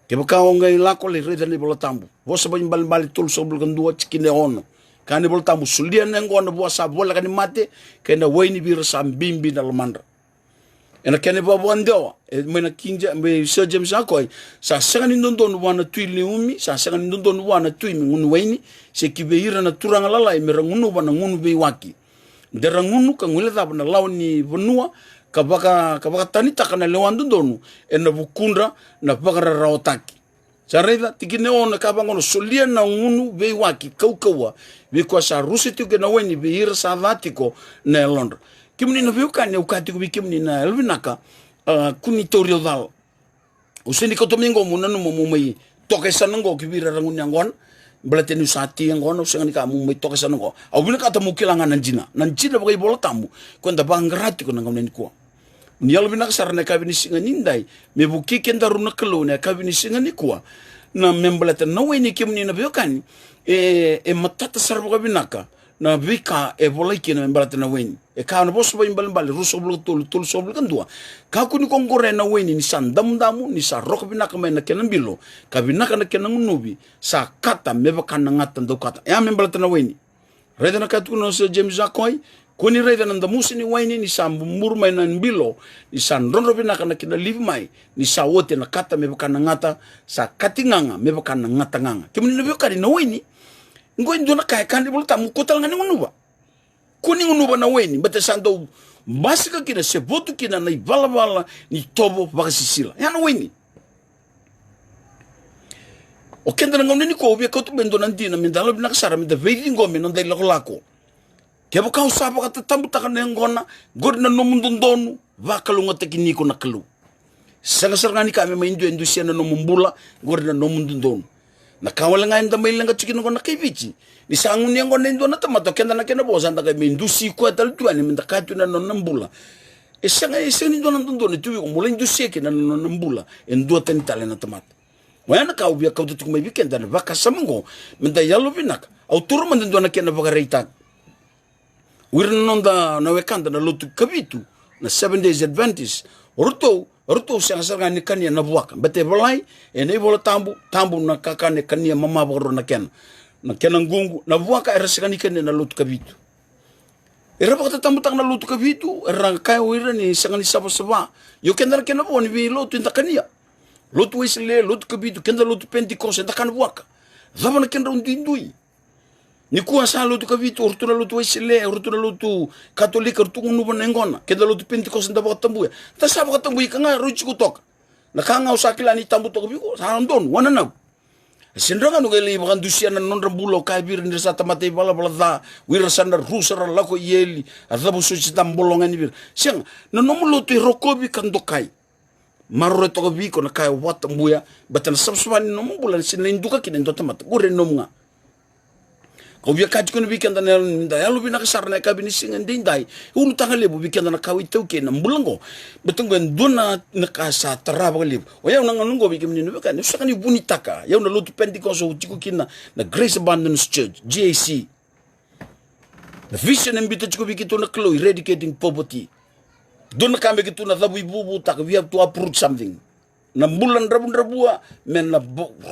kebaka onga ilako le reda ni bolotambu bosa bali tul sobul kandua chikine ono kani bol tamu sulia nengo na bua sa bola kani mate kena waini bir sambimbi na lomanda ena kene babo andoa mena kinja me Sir James akoi sa sangani ndondon wana tui leumi sa sangani ndondon wana tui ngunu waini se kibeira na turanga lala mera ngunu bana ngunu be waki dera ngunu ka ngule da bana lawni bonua kabaka tanita kana lewandu ndonu ena bukundra na bakara raotaki sareda tikine ona kabangono solia na ngunu be waki kaukawa be kwa sa rusitu ke na weni be hira sa vatiko na Londra kimni na viuka ne ukati kubi kimni na elvinaka kuni torio dal useni ko domingo munanu mumai toke sanango kibira rangun yangon belate nu sati yangon usengani ka mumai toke sanango au bina kata mukilangan nanjina bagai bola tamu kwenda bangrati ko nangam ko ni alvina sarana kabini singani ndai me buki kenda runa kelone kabini singani kwa na membelata na weni kimni na biokani matata sarbo binaka na vika volai kina membelata na weni ka na boso bali ruso bulu tul sobul kandua ka kuni kongore na weni ni sandam damu ni sa rok binaka me na kenan bilo ka binaka na kenan nubi sa kata mebaka na ngata ndo kata ya membelata na weni reda na katu no Sir James akoi kuni reda nanda musi ni waini ni sa murmai na mbilo ni sa ndrondo binaka na kina live mai ni sa wote na kata mebaka na ngata sa katinganga mebaka na ngata nganga kimni no biokari na waini ngoi ndona kai kandi bolta mukotal ngani ngunuba kuni ngunuba na waini bate sando basika kina se votu kina na ivala ni tobo bakasisila ya na waini o kenda na ngomni ko bia ko to bendo nandina mindalo binaka sara minda veidi ngomi non dai lako kebo kau sapa kata tambu takana ngona godna no mundondonu vakalunga tekiniko na kelu sanga ni kame maindu indusia na no mumbula godna no mundondonu na kawala nga inda mai lenga chikin ngona kivichi ni sangu ni ngona indona tamato kenda na kena bosa ndaka mindusi ko tal tuani minda katu na no nambula sanga ni ndona ndondonu tu ko mula indusia kena no nambula endo tentale na tamato wana ka ubia ka tutu mai weekend na vaka samango minda yalo binaka au turu mandona kena vaka reita wirna nonda na wekanda na lotu kabitu na 7 days advantage Orto sanga ni kania na buaka bete balai ene bola tambu na kakane kania mama boro na ken ngungu na buaka era sanga kania na lotu kabitu era bakata tambu tak na lotu kabitu era kai wira ni sanga ni saba yo kendar kena boni bi lotu inta kania lotu wisle lotu kabitu kendar lotu pentikos inta kan buaka zabana kendar undindui ni kuwa sa lotu kavitu urtuna lotu waisile urtuna lotu katolik urtuna nuba nengona kenda lotu pentikos nda baka tambuya ta sa baka tambuya kanga ruchi kutoka na kanga usakila ni tambu toka biko sa andon wana na sindronga no gele baka dusia na non rambulo kai bir ni sa tamate bala da wira sandar rusara lako yeli azabu suci tambolonga ni bir siang na nomulo tu rokobi kandokai marro toka biko na kai watambuya batana sabsubani nomubulan sinenduka kinendo tamata gore nomunga kau biar kaji kono weekend na nda yalu bina kasar na kabini singan dindai ulu tanga lebu weekend na kawi tau ke na mbulongo betung ben dona na kasa taraba lebu o yau na ngalungo bikim ni nuka ni sakani bunitaka yau na lutu pentikos o tiku kina na Grace Abundance Church GAC the vision and bita tiku bikito na klo eradicating poverty dona kambe kitu na dhabu ibubu tak we have to uproot something na mbulan rabua men na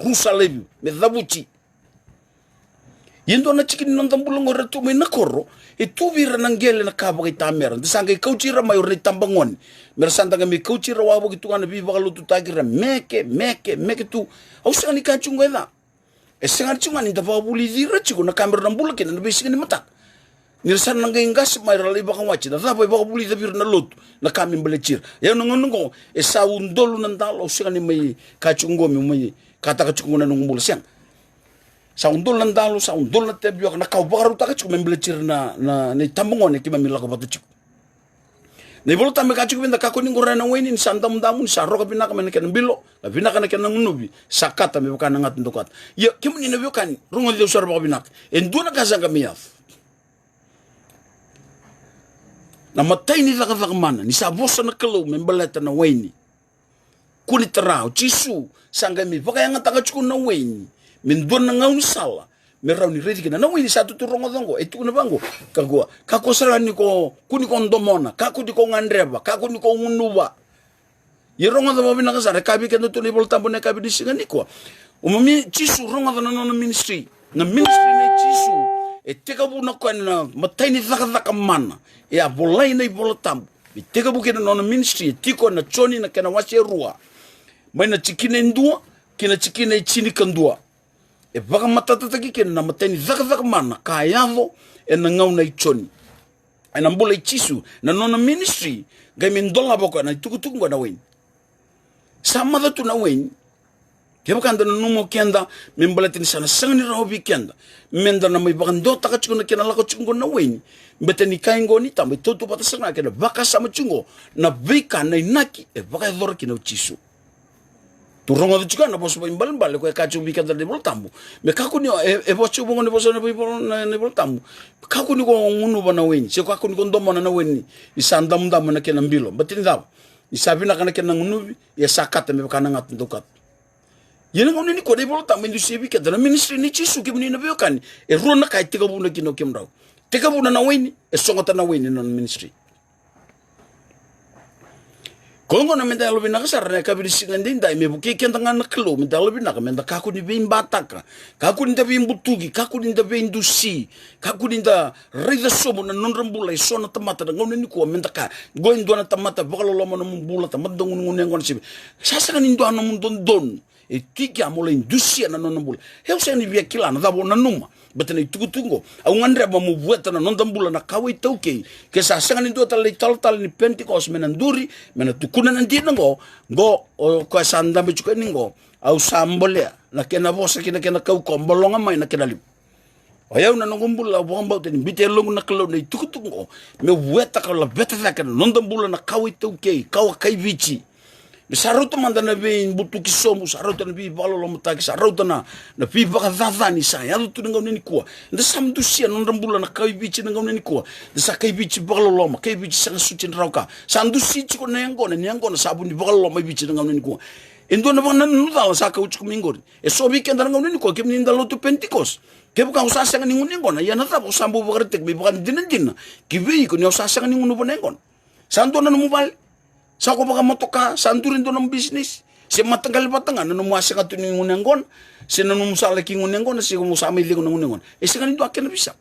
rusa lebu me dhabuchi yendo na chikin non tambulongo retu mai nakoro itu vira nangele na kaba kay tamera disanga kauchira mayor ni tambangon mersanta kami kauchira wabo gitu kana bi bakalu tu tagira meke tu au sanga ni kachungo eda sanga chunga ni dafa buli zira chiko na kamera nambula kena na bisi ni mata nirsan nangay ngas may rali baka wachi da dafa baka buli zabir na lot na kami mbalechir ya nungo sa undolo nandalo sanga ni may kachungo mi may kata kachungo na nungumbula siang sa undol nandalo sa undol na tebyo na kau bakaru taka chiku membelechir na ni tambungon ni kima milaka batu chiku na ibolo tambe ka chiku binda kako ni ngora na weni ni sandam damu ni sa roka binaka mena kena bilo na binaka na kena ngunubi sakata me bukana ngat ndokat ya kimu ni nabyo kan rungo dio sarba binaka enduna kasanga miyaf na matai ni thaka mana ni sa vosa na kalau me baleta na waini kuni tarao chisu sanga mi vaka yang taka chuku na waini min don na ngau sala me rauni redi kina na waini sa tu rongo dongo e tu na bango kagua kako sarani ko kuni ko ndomona kako di ko ngandreba kako ni ko ngunuba yerongo da mabina kasara kabi kendo tu ni volta bone kabi di singa niko umami chisu rongo da no ministry na chisu e teka buna ko na matai ni thaka mana e a volai nei volatam e teka bu kena no ministry e tiko na choni na kena wasi rua mai na chikine ndua kina chikine chini kandua e baka matata taki kena na matai ni thaka mana ka yavo e na ngau nei choni e na mbula chisu na no ministry ga min dola boko na tukutungo na wen sama da tu na wen keba kanda na numo kenda membalatin sana sangni rahobi kenda menda na may bakan do taka chungo na kena lako chungo na weni mbeta ni kaingo ni tamay toto pata sanga kena baka sama chungo na vika na inaki e baka dhora kina uchisu turongo da chungo na boso ba imbalimbali kwa kachu vika da nebol tambu me kaku ni e boso bungo ne boso na nebol tambu kaku ni ko ngunu ba na weni se kaku ni ko ndomo na weni isandam dam na kena mbilo batin daw isabi na kana kena ngunu ya sakata me baka na ngat ndokat yena ngone ni ko de bol tam industri bi kedana ministry ni chisu ke munina be kan e rona kai tega buna kino kemraw tega buna na weni e songota na weni non ministry kongo na menda lobi na kasar na kabiri singandi ndai me buke kentanga na klo menda lobi na menda kaku ni be imbataka kaku ni tabe imbutugi kaku ni tabe indusi kaku ni da reida sobo na non rambula sona tamata na ngone ni ko menda ka go indona tamata bakalo lomo na mbula tamata ngone ngone sibe sasa kan indona mun don e tiki amola indusia na nona mbula heu se ni via kila na dabo na numa betana tukutungo au ngandre ba mu bueta na nonda mbula na kawi tauke ke sa sanga ni dota le tal ni pentecost menanduri mena tukuna nanti ngo o ko sanda be chuka ningo au sambolea na kena vosa kena kau kombolonga mai na kena lip ayau na ngombula bomba teni bitelong na kalo na tukutungo me bueta ka la beta ka nonda mbula na kawi tauke kawa kai vichi sarauta mandana be butu kisomu sarauta na bi balo lo mutaki sarauta na bi baka dhadhani sa ya tu ngau nini kuwa nda samdu sia non rambula na kai bichi ngau nini kuwa nda sa kai bichi balo lo ma kai bichi sang sucin rauka sandu si chiko na yango na sabun di balo lo ma bichi ngau nini kuwa endo na bana nudala sa ka uchu mingor e so bi kenda ngau nini kuwa kem ninda lo tu pentikos ke bukan usa sang ningu ngona ya na ta sambu bakarte bi bukan dinan kibi ko ni usa sang ningu no bonengon santo na mubal sa ko baka motoka santurin to ng business si matagal patangan no muasa ka tuning ngunengon si nanum sa laki ngunengon si mo sa may ligo ngunengon e si kanin do akin na bisa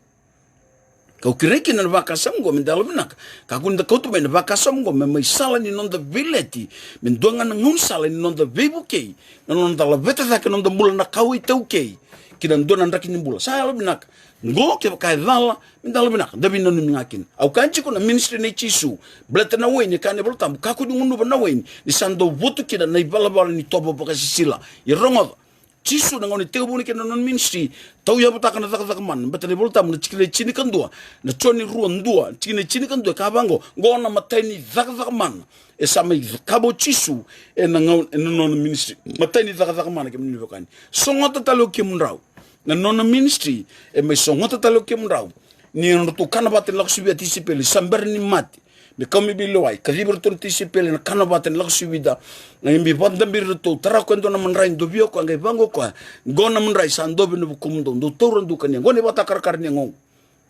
kau kirekin na baka samgo min dalo minak kakunda kau to may baka samgo may sala ni non the village min duangan ngun sala ni non the vebuke non the laveta ka non the bulan na kawi tauke kinan donan rakin bula sa lo minak ngo ke kai dala min dalo minak dabi nanu mingakin au kanchi ko na ministry ni chisu blata na weni kane boltam kaku di ngunu na weni ni sando votu kida na ibalabal ni tobo baka sisila yerongo chisu na ngoni teu buni kena non ministry tau ya butaka na taka man bata ni boltam na chikile chini kandua na choni ruan dua chini kandua kabango ngona matai ni taka man e samai kabo chisu e na non ministry matai ni taka man ke mni vokani songota talo kimunrau na nona ministry e mai songota talo kemrau ni no to kana baten la subi atisipeli samber ni mati me kami biloi kadibur to tisipeli na kana baten la subida na imbi banda bir to tara ko ndo na manrai do bio ko ngai bango ko gona manrai sando be no kumdo do toron du kania gone bata kar ni ngong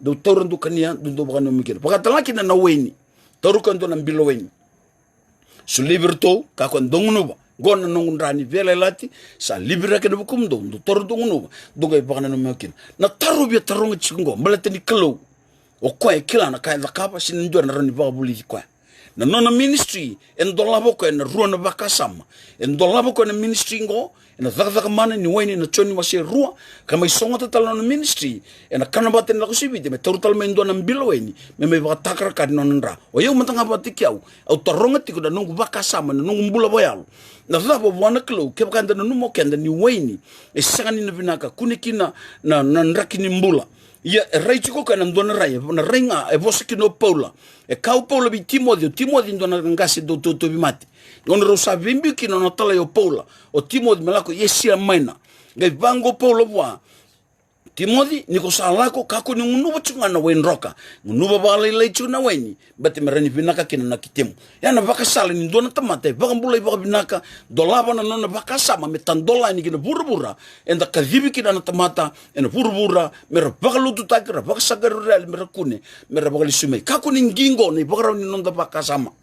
do toron du kania do bakano mikir pakatala kina na weni toru ko ndo na biloweni su liberto ka ko ndonguno gona nongun rani vele lati sa libera ke do kumdo do toru ndonguno do ngai bakana no mekin na taru bi taronga chingo malateni kelo o ko e kila na kai zakapa sin ndo na rani ba buli ko na nona ministry en dolabo ko en ruana bakasama en dolabo ko en ministry ngo en zakaka mana ni weni na choni wase rua kama isonga tatalo na ministry en kana baten la kusibi me total mendo na biloweni me batakar ka nonra o yo matanga batikiau au taronga tiko da nungu bakasama na nungu mbula boyalo na zabo wana klo ke bakanda na numo kenda ni weni e sangani na vinaka kunikina na nrakini mbula ia reitiko kana ndona rai na renga e vosiki no Paula e kau Paula bi Timothy ndona ngasi do to bimati on rosa vimbi kino no tala yo Paula o Timothy melako yesia maina ngai bango Paula wa Timothy ni ko salako kako ni ngunuba chunga na wen roka ngunuba bala lai chuna weni bati merani binaka kina na kitemu yana baka sala ni dona tamate baka bulai baka binaka dolaba na nona baka sama metan dola ni kina bura enda kadhibi kina na tamata ena bura mera baka lutu takira baka sagaru real mera kune mera baka lisume kako ni ngingo ni baka ni nonda baka sama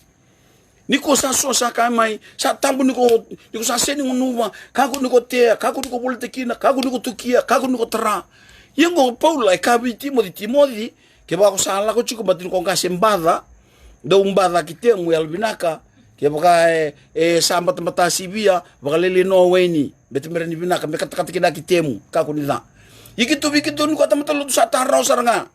niko sa so sa mai sa tambu niko sa seni ngunuba kako niko te kako niko politekina kako niko tukia kako niko tera yengo Paula e kabi Timothy ke ba ko sala ko chiko batin ko ngase mbada do mbada kitemu ya binaka ke baka samba tamata sibia baka lele no weni betimere ni binaka me katakata kina kitemu kako ni da yikitu bikitu ni ko tamata lu sa tarau saranga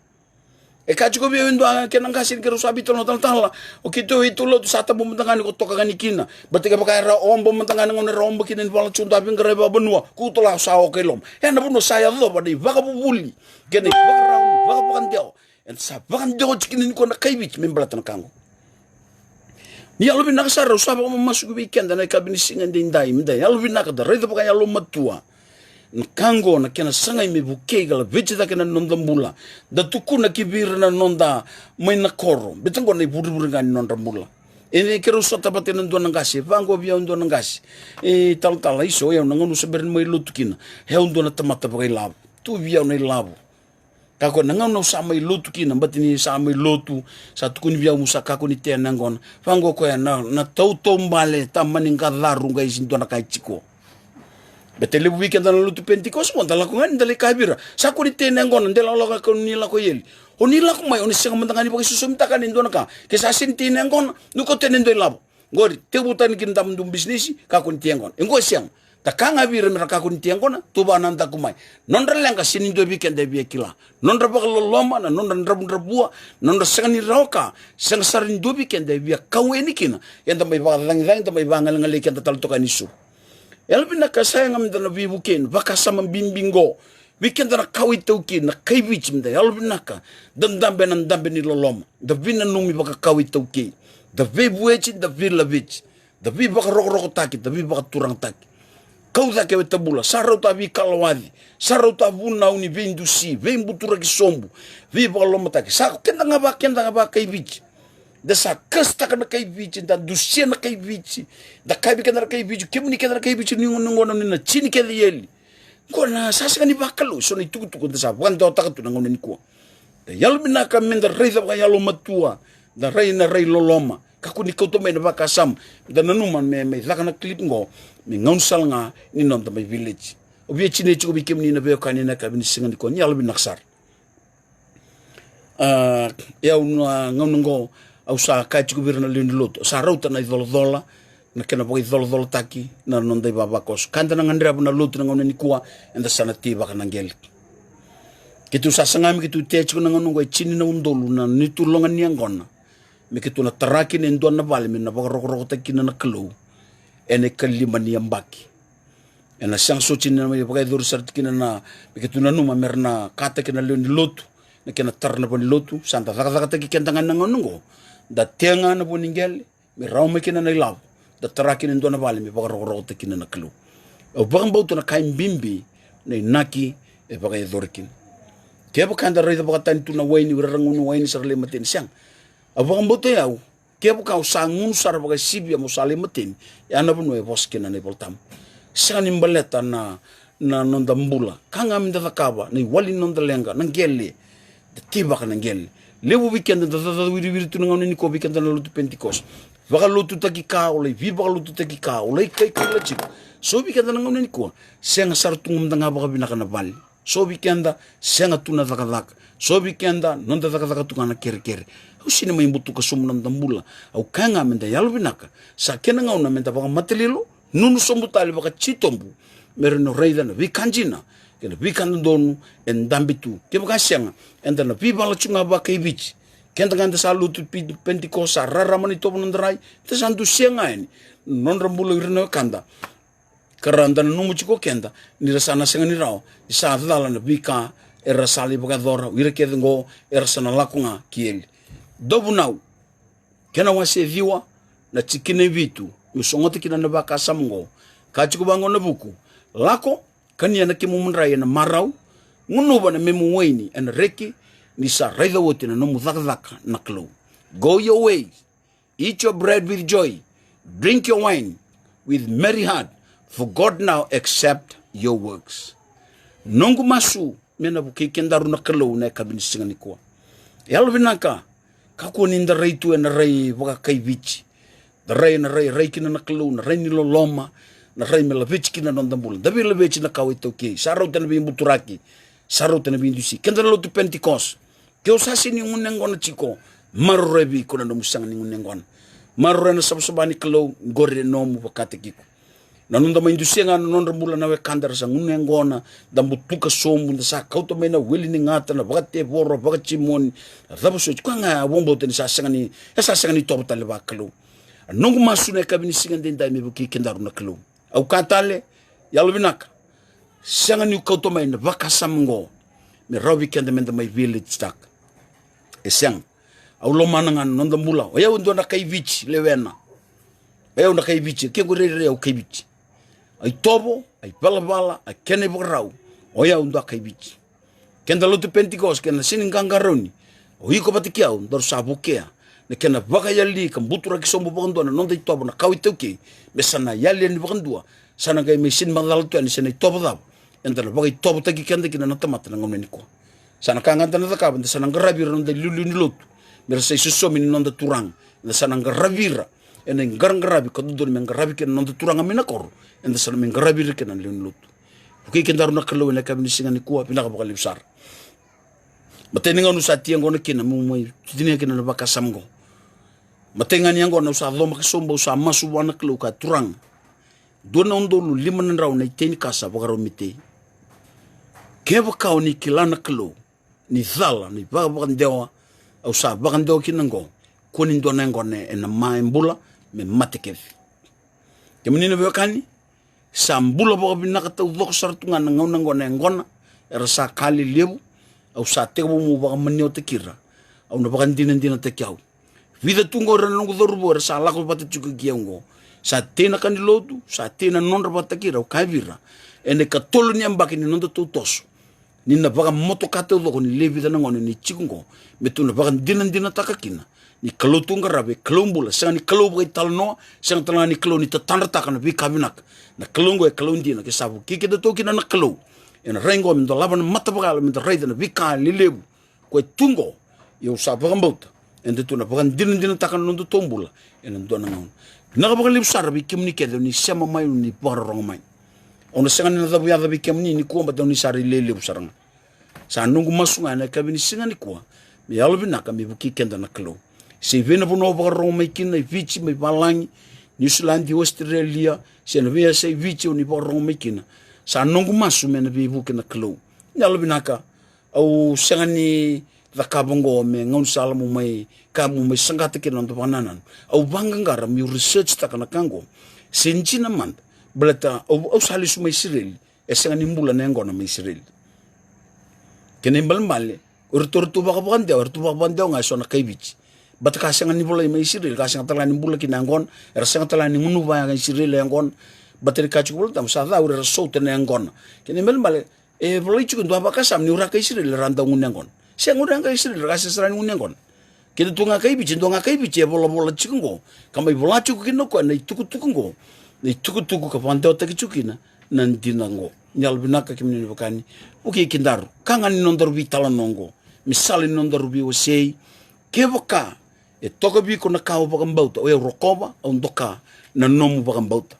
e kachi ko biyo ndo ke nangasin ke rusabi to no tala o kito itu lo sa ta bumentangan ko to kagani kina batika baka ra ombo mentangan ngone rombo kina bala chunda bingre ba benua ku to la sa o kelom ya na buno saya lo ba di baka bubuli kene baka rauni baka bakandeo en sa bakandeo chikin ko na kaibich membla tan kango ni alo binaka sa rusaba mo masuk weekend na kabini singan din dai mdai alo binaka da redo baka yalo matua kango na kena sangai me buke gala vegeta kena nonda mula da tuku na kibir na nonda mai na koro betango na buru ngani nonda mula ene kero sota batena ndo ngasi vango bia ndo ngasi tal iso ya ngonu saber mai lutukina he ndo na tamata bagai lab tu bia na labo kako ngonu sa mai lutukina batini sa mai lotu sa tukuni bia musa kako ni tena ngona vango ko ya na tau tombale tamani ngadaru ngai ndo na kai chiko betele weekend na lutu pentikos mo dala ko ngani dala kabira sa ko ni tenengon ndela lo ka nila ko yeli onila ko mai oni senga mantangani pagi susumta kan indona ka ke sa sin tenengon nu ko tenendo labo ngori te butan kin dam dum business ka ko tenengon ngo siang ta kanga bira mera ka ko tenengon to ba nanda ko mai non lenga sin do weekend de bi kila non ra bakal loma na non ra bua non ra sangani roka sang sarin do weekend de bi ka weni kina yanda mai ba lang mai ba ngal ngal ken tal to kan isu elbina ka sayang am dana bibuken baka sama bimbingo weekend na kawit tauki na kaibich mda elbina ka dambe ni lolom da vina numi baka kawit tauki da vibuechi da villa beach da vi baka roko taki da vi baka turang taki kau da ke tabula sarau ta vi kalwadi sarau ta buna uni vendusi vembutura ki sombu vi baka loma taki sa kenda ngaba kaibich da sa kasta kana kai bici da dusia na kai bici da kai bi kana kai bici kemuni kana kai bici ni ngono ni na chini ke yeli kona sa sa ni bakalu so ni tuku da sa wanda ta tu ngono ni ko da yalo bina ka men da rei da yalo matua da rei na rei loloma ka ku ni ko to men baka sam da nanuman me da kana clip ngo mi ngon sal nga ni non da my village obi chini chuko bi kemuni na be ka ni na ka bin singa ni ko ni yalo bina sar ya ngono ngo au sa kai tuku birna lindulut sa rauta na idolodola na kena boy idolodola taki na non dai baba kos kanta na ngandra na lut na ngone ni kuwa enda sana tiba kana ngel kitu sa sangami kitu techu na ngono ngoi chini na undolu na ni tulonga ni ngona me kitu na taraki ni ndo na bali na boga roko taki na kelu ene kalima ni ambaki ena sang so chini na me boga dur sartikina na me kitu na numa merna kata kena leon lotu na kena tarna pon lotu santa zaka taki kentangan na ngono da tenga na boningel me raume kina na ilaw da taraki ni ndo na bali me boga roko taki na kelu o boga mbautu na kaim bimbi na inaki e boga dorkin kebo kanda rei da boga tan tu na waini wirangunu waini sarle matin siang abang boto yau kebo ka usangun sar boga sibia mo sale matin ya na bono e boskina ne boltam sani mbaleta na nonda mbula kanga minda kaba ni wali nonda lenga nangeli de tiba kana ngeli lebu weekend da wiri tu ngone ni ko weekend na lutu pentikos baka lutu taki ka ole vi baka lutu taki ka ole kai kala chik so weekend na ngone ni ko senga sar tungum da ngaba bina kana bali so weekend senga tuna dakalak so weekend nonda dakalak tu kana ker usine mai butu ka sumnam dambula au kanga menda yalo binaka sa kena ngauna menda baka matelilo nunu sombu tali baka chitombu mereno reida na vikanjina kena vikandonu en dambitu ke baka senga enda na vibala chunga baka ibich kenda ganda salutu pentikosa raramani topo nandrai te sandu senga ini non rambulo irna kanda karanda numu chiko kenda ni rasana senga ni rao di sa dala na vika era sali baka dora wireke ngo era sana lakunga kieli dobu nau kena wase viwa na chikine vitu yusongote kina na baka samgo kachiku bango na buku lako kania na kimumunra na marau ngunu bana memu waini and reki ni sa raida wote na nomu dhaka na klo. Go your ways, eat your bread with joy, drink your wine with merry heart, for God now accept your works. Nongu masu mena buki kendaru na klo na kabini singani kwa. Yalvinaka kako ninda reitu na rei waka kai vichi. Da rei na rei kina na klo na rei nilo loma na rei mela vichi kina nondambula. Da vila vichi na kawe toke. Sarau tena bimbu turaki. Sarau tena bindusi. Kendara lotu Pentecost. Keo sasi ni ngunengona chiko. Marurebi kuna no musanga ni ngunengona. Marure na sabsabani klo gore nomu wakate kiko. Na nunda maindusi nga nondra mula na we kandara sa ngunengona da mutuka somu da sa kauto mena wili ni ngata na wakate boro wakati moni. Rabu so kwa nga wombo tena sa sangani tobo tale wa klo. Nungu masu na kabini singan den dai mebuki kendaru na klo. Au katale yalvinaka. Sangani kauto mena wakasamngo. Me rawi kenda menda my village tak. Esang. Au lo manangan nonda mula. Oya undo na kai vichi lewena. Oya na kai vichi ke gurere au kai vichi. Ai tobo, ai bala, ai kene borau. Oya undo kai vichi. Kenda lotu Pentecost kena siningangaroni. O iko patikiau ndor sabukea. Ne kena baka yali kan butura ki sombo bokandua na nonda tobo na kawi teuke. Me sana yali ni bokandua. Sana kai me sin madal tu ani sana tobo dab. Enda baka tobo taki kenda kina na tamata na ngomne niko. Sana kanganta na takaba sana ngarabi ronda lulu ni lotu. Mera sai susomi ni nonda turang. Enda sana ngaravira. Enda ngarabi kadudon me ngarabi kena nonda turang amina kor. Enda sana me ngarabi kena lulu lotu. Buki kendaru na kalo na kabini singa ni kuwa pinaka baka liusar. Matenga nusa tiangona kina mumoi tinia kina na baka samgo. Matenga ni angona usa loma kisombo usa masu wana kalo ka turang. Dona ondolu lima na rau na iteni kasa baka romite. Keva kao ni kilana kalo ni thala ni baka ndewa au sa baka ndewa kinango kuni ndona ngone ena maembula me matekevi. Kemunina bewakani sa mbula baka binakata udhoko sartunga na ngauna ngona era sa kali lebu au sa teko mu baka manio te kira au na baka ndina te kiau. Vida tungo ora nungu dhorubo era sa lako pata chuka kiaungo sa tena kanilotu sa tena nonra pata kira au kaivira ene katolo ni ambaki ni nonda toso. Nina baka moto kate udhoko ni levida na ngone ni chikungo metuna baka ndina takakina ni kalotunga rabe kalombula sanga ni kalobga italnoa sanga tala ni kalo ni tatandra takana bi kabinak na kalongo e kalondina ke sabu kike da tokina na kalo ena rengo mendo laban mata baka mendo raida na bika lilebu ko tungo yo sabu gambauta ende tuna baka ndina takana nondo tombula ena ndona ngon na baka libu sarabi kimni ke ni sema mai ni bora rong mai ona sanga ni na ya bi kimni ni kuomba doni sari lelebu saranga sa nungu masunga na kabini singa ni kuwa me yalbi naka me buki kenda na kalo. Se vena pono baka rong mai kina vichi mai balangi New Zealand Australia se na vea se vichi oni baka rong mai kina sa nungu masu me na bi buki na kalo. Yalbi naka au sanga ni zakabongo me ngaun salamu mai kamu mai sangata kina ndo bananan au bangangara mi research takana kango senjina man blata au salisu mai Israel e sanga ni mbula na ngona mai Israel kene mbal urtu baka bande nga so na kaibich bat ka sanga ni bula mai Israel ka sanga tala ni bula kinangon era sanga tala ni ngunu ba nga Israel ngon bateri ka chukul tam sa da ura so tene ngon kene mbal e bula chukun do baka sam ni ura ka Israel randa ngun sanga ura ka Israel ka sara ni ngun kene tunga kaibich ndo nga kaibich e bola chikungo kama bola chukino ko na tuku ni tuku ka pande o takchukina nan dinango nyal binaka kimni bakani uki kindaru kanga ni nondaru vitala nongo misali nondaru bi osei keboka e toka bi kona kawo bakambauta o rokoba o ndoka na nomu bakambauta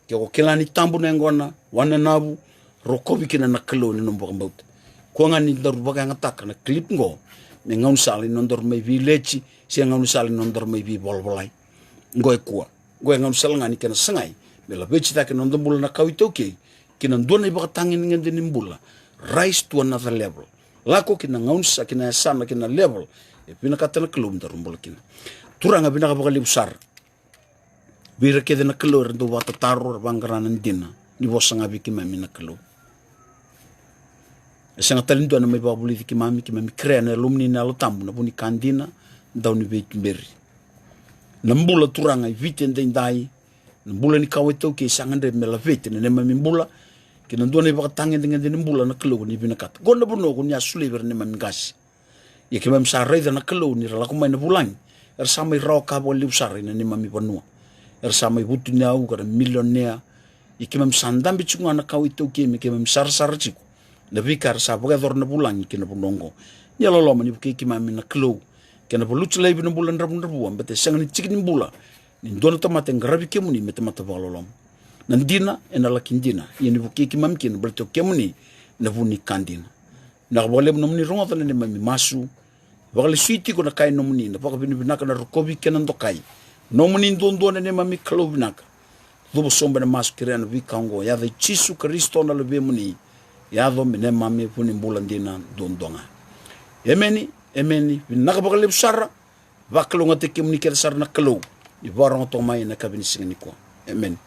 kego kilani tambu na ngona wana nabu rokobi kina na kalo ni nomu bakambauta ko ngani ndaru bakanga taka na clip ngo me ngaun sali nondaru mai village se ngaun sali nondaru mai bi bolbolai ngoe kuwa ngoe ngaun sali ngani kana sangai mela bechi take nondaru bula na kawitoke kina ndona ibaka tangin ngende nimbula rise to another level lako kina ngaunsa kina sana kina level e pina katana klum darumbol kina turanga bina kabaka libsar bira kede na klor ndo wata taro bangrana ndina ni bosanga biki mami na klum sanga talindu na mai babuli ki mami krea na alumni na lotambu na buni kandina ndawni bekimberi na mbula turanga vite ndendai mbula ni kaweto ke sangande mela vete ne mami mbula kina ndone baka tangen dengan dene mbula na kelo ni binakat gonna buno kun ya sulever ni mamgas ya kima msarai na kelo ni rala kumai na bulang samai raw ka bo liusari na ni mami panua samai butu ni au kada milionea ya kima msandam bichunga na kau itu kemi kima msar chiku na vikar sa boga dor na bulang kina bunongo ya lolo mani buke kima na kelo kena boluch lai bina bulan rabu ambete sangan ni chikin bula ni ndona tamate ngarabi kemuni metamata balolom nandina ena lakindina yeni buke kimam kin berto kemuni na buni kandina na bole nomni ronga tane mami masu bakale suiti ko na kai nomni na paka bini binaka na rukobi kenan to kai nomni ndondo ne mami kalo binaka dubo sombe na masu kirena vikango ya de chisu kristo na lebe muni ya do mene mami buni bulandina dondonga emeni binaka bakale busara bakalo ngate kemuni kera sarna kalo ni barang to mai na kabini singni ko amen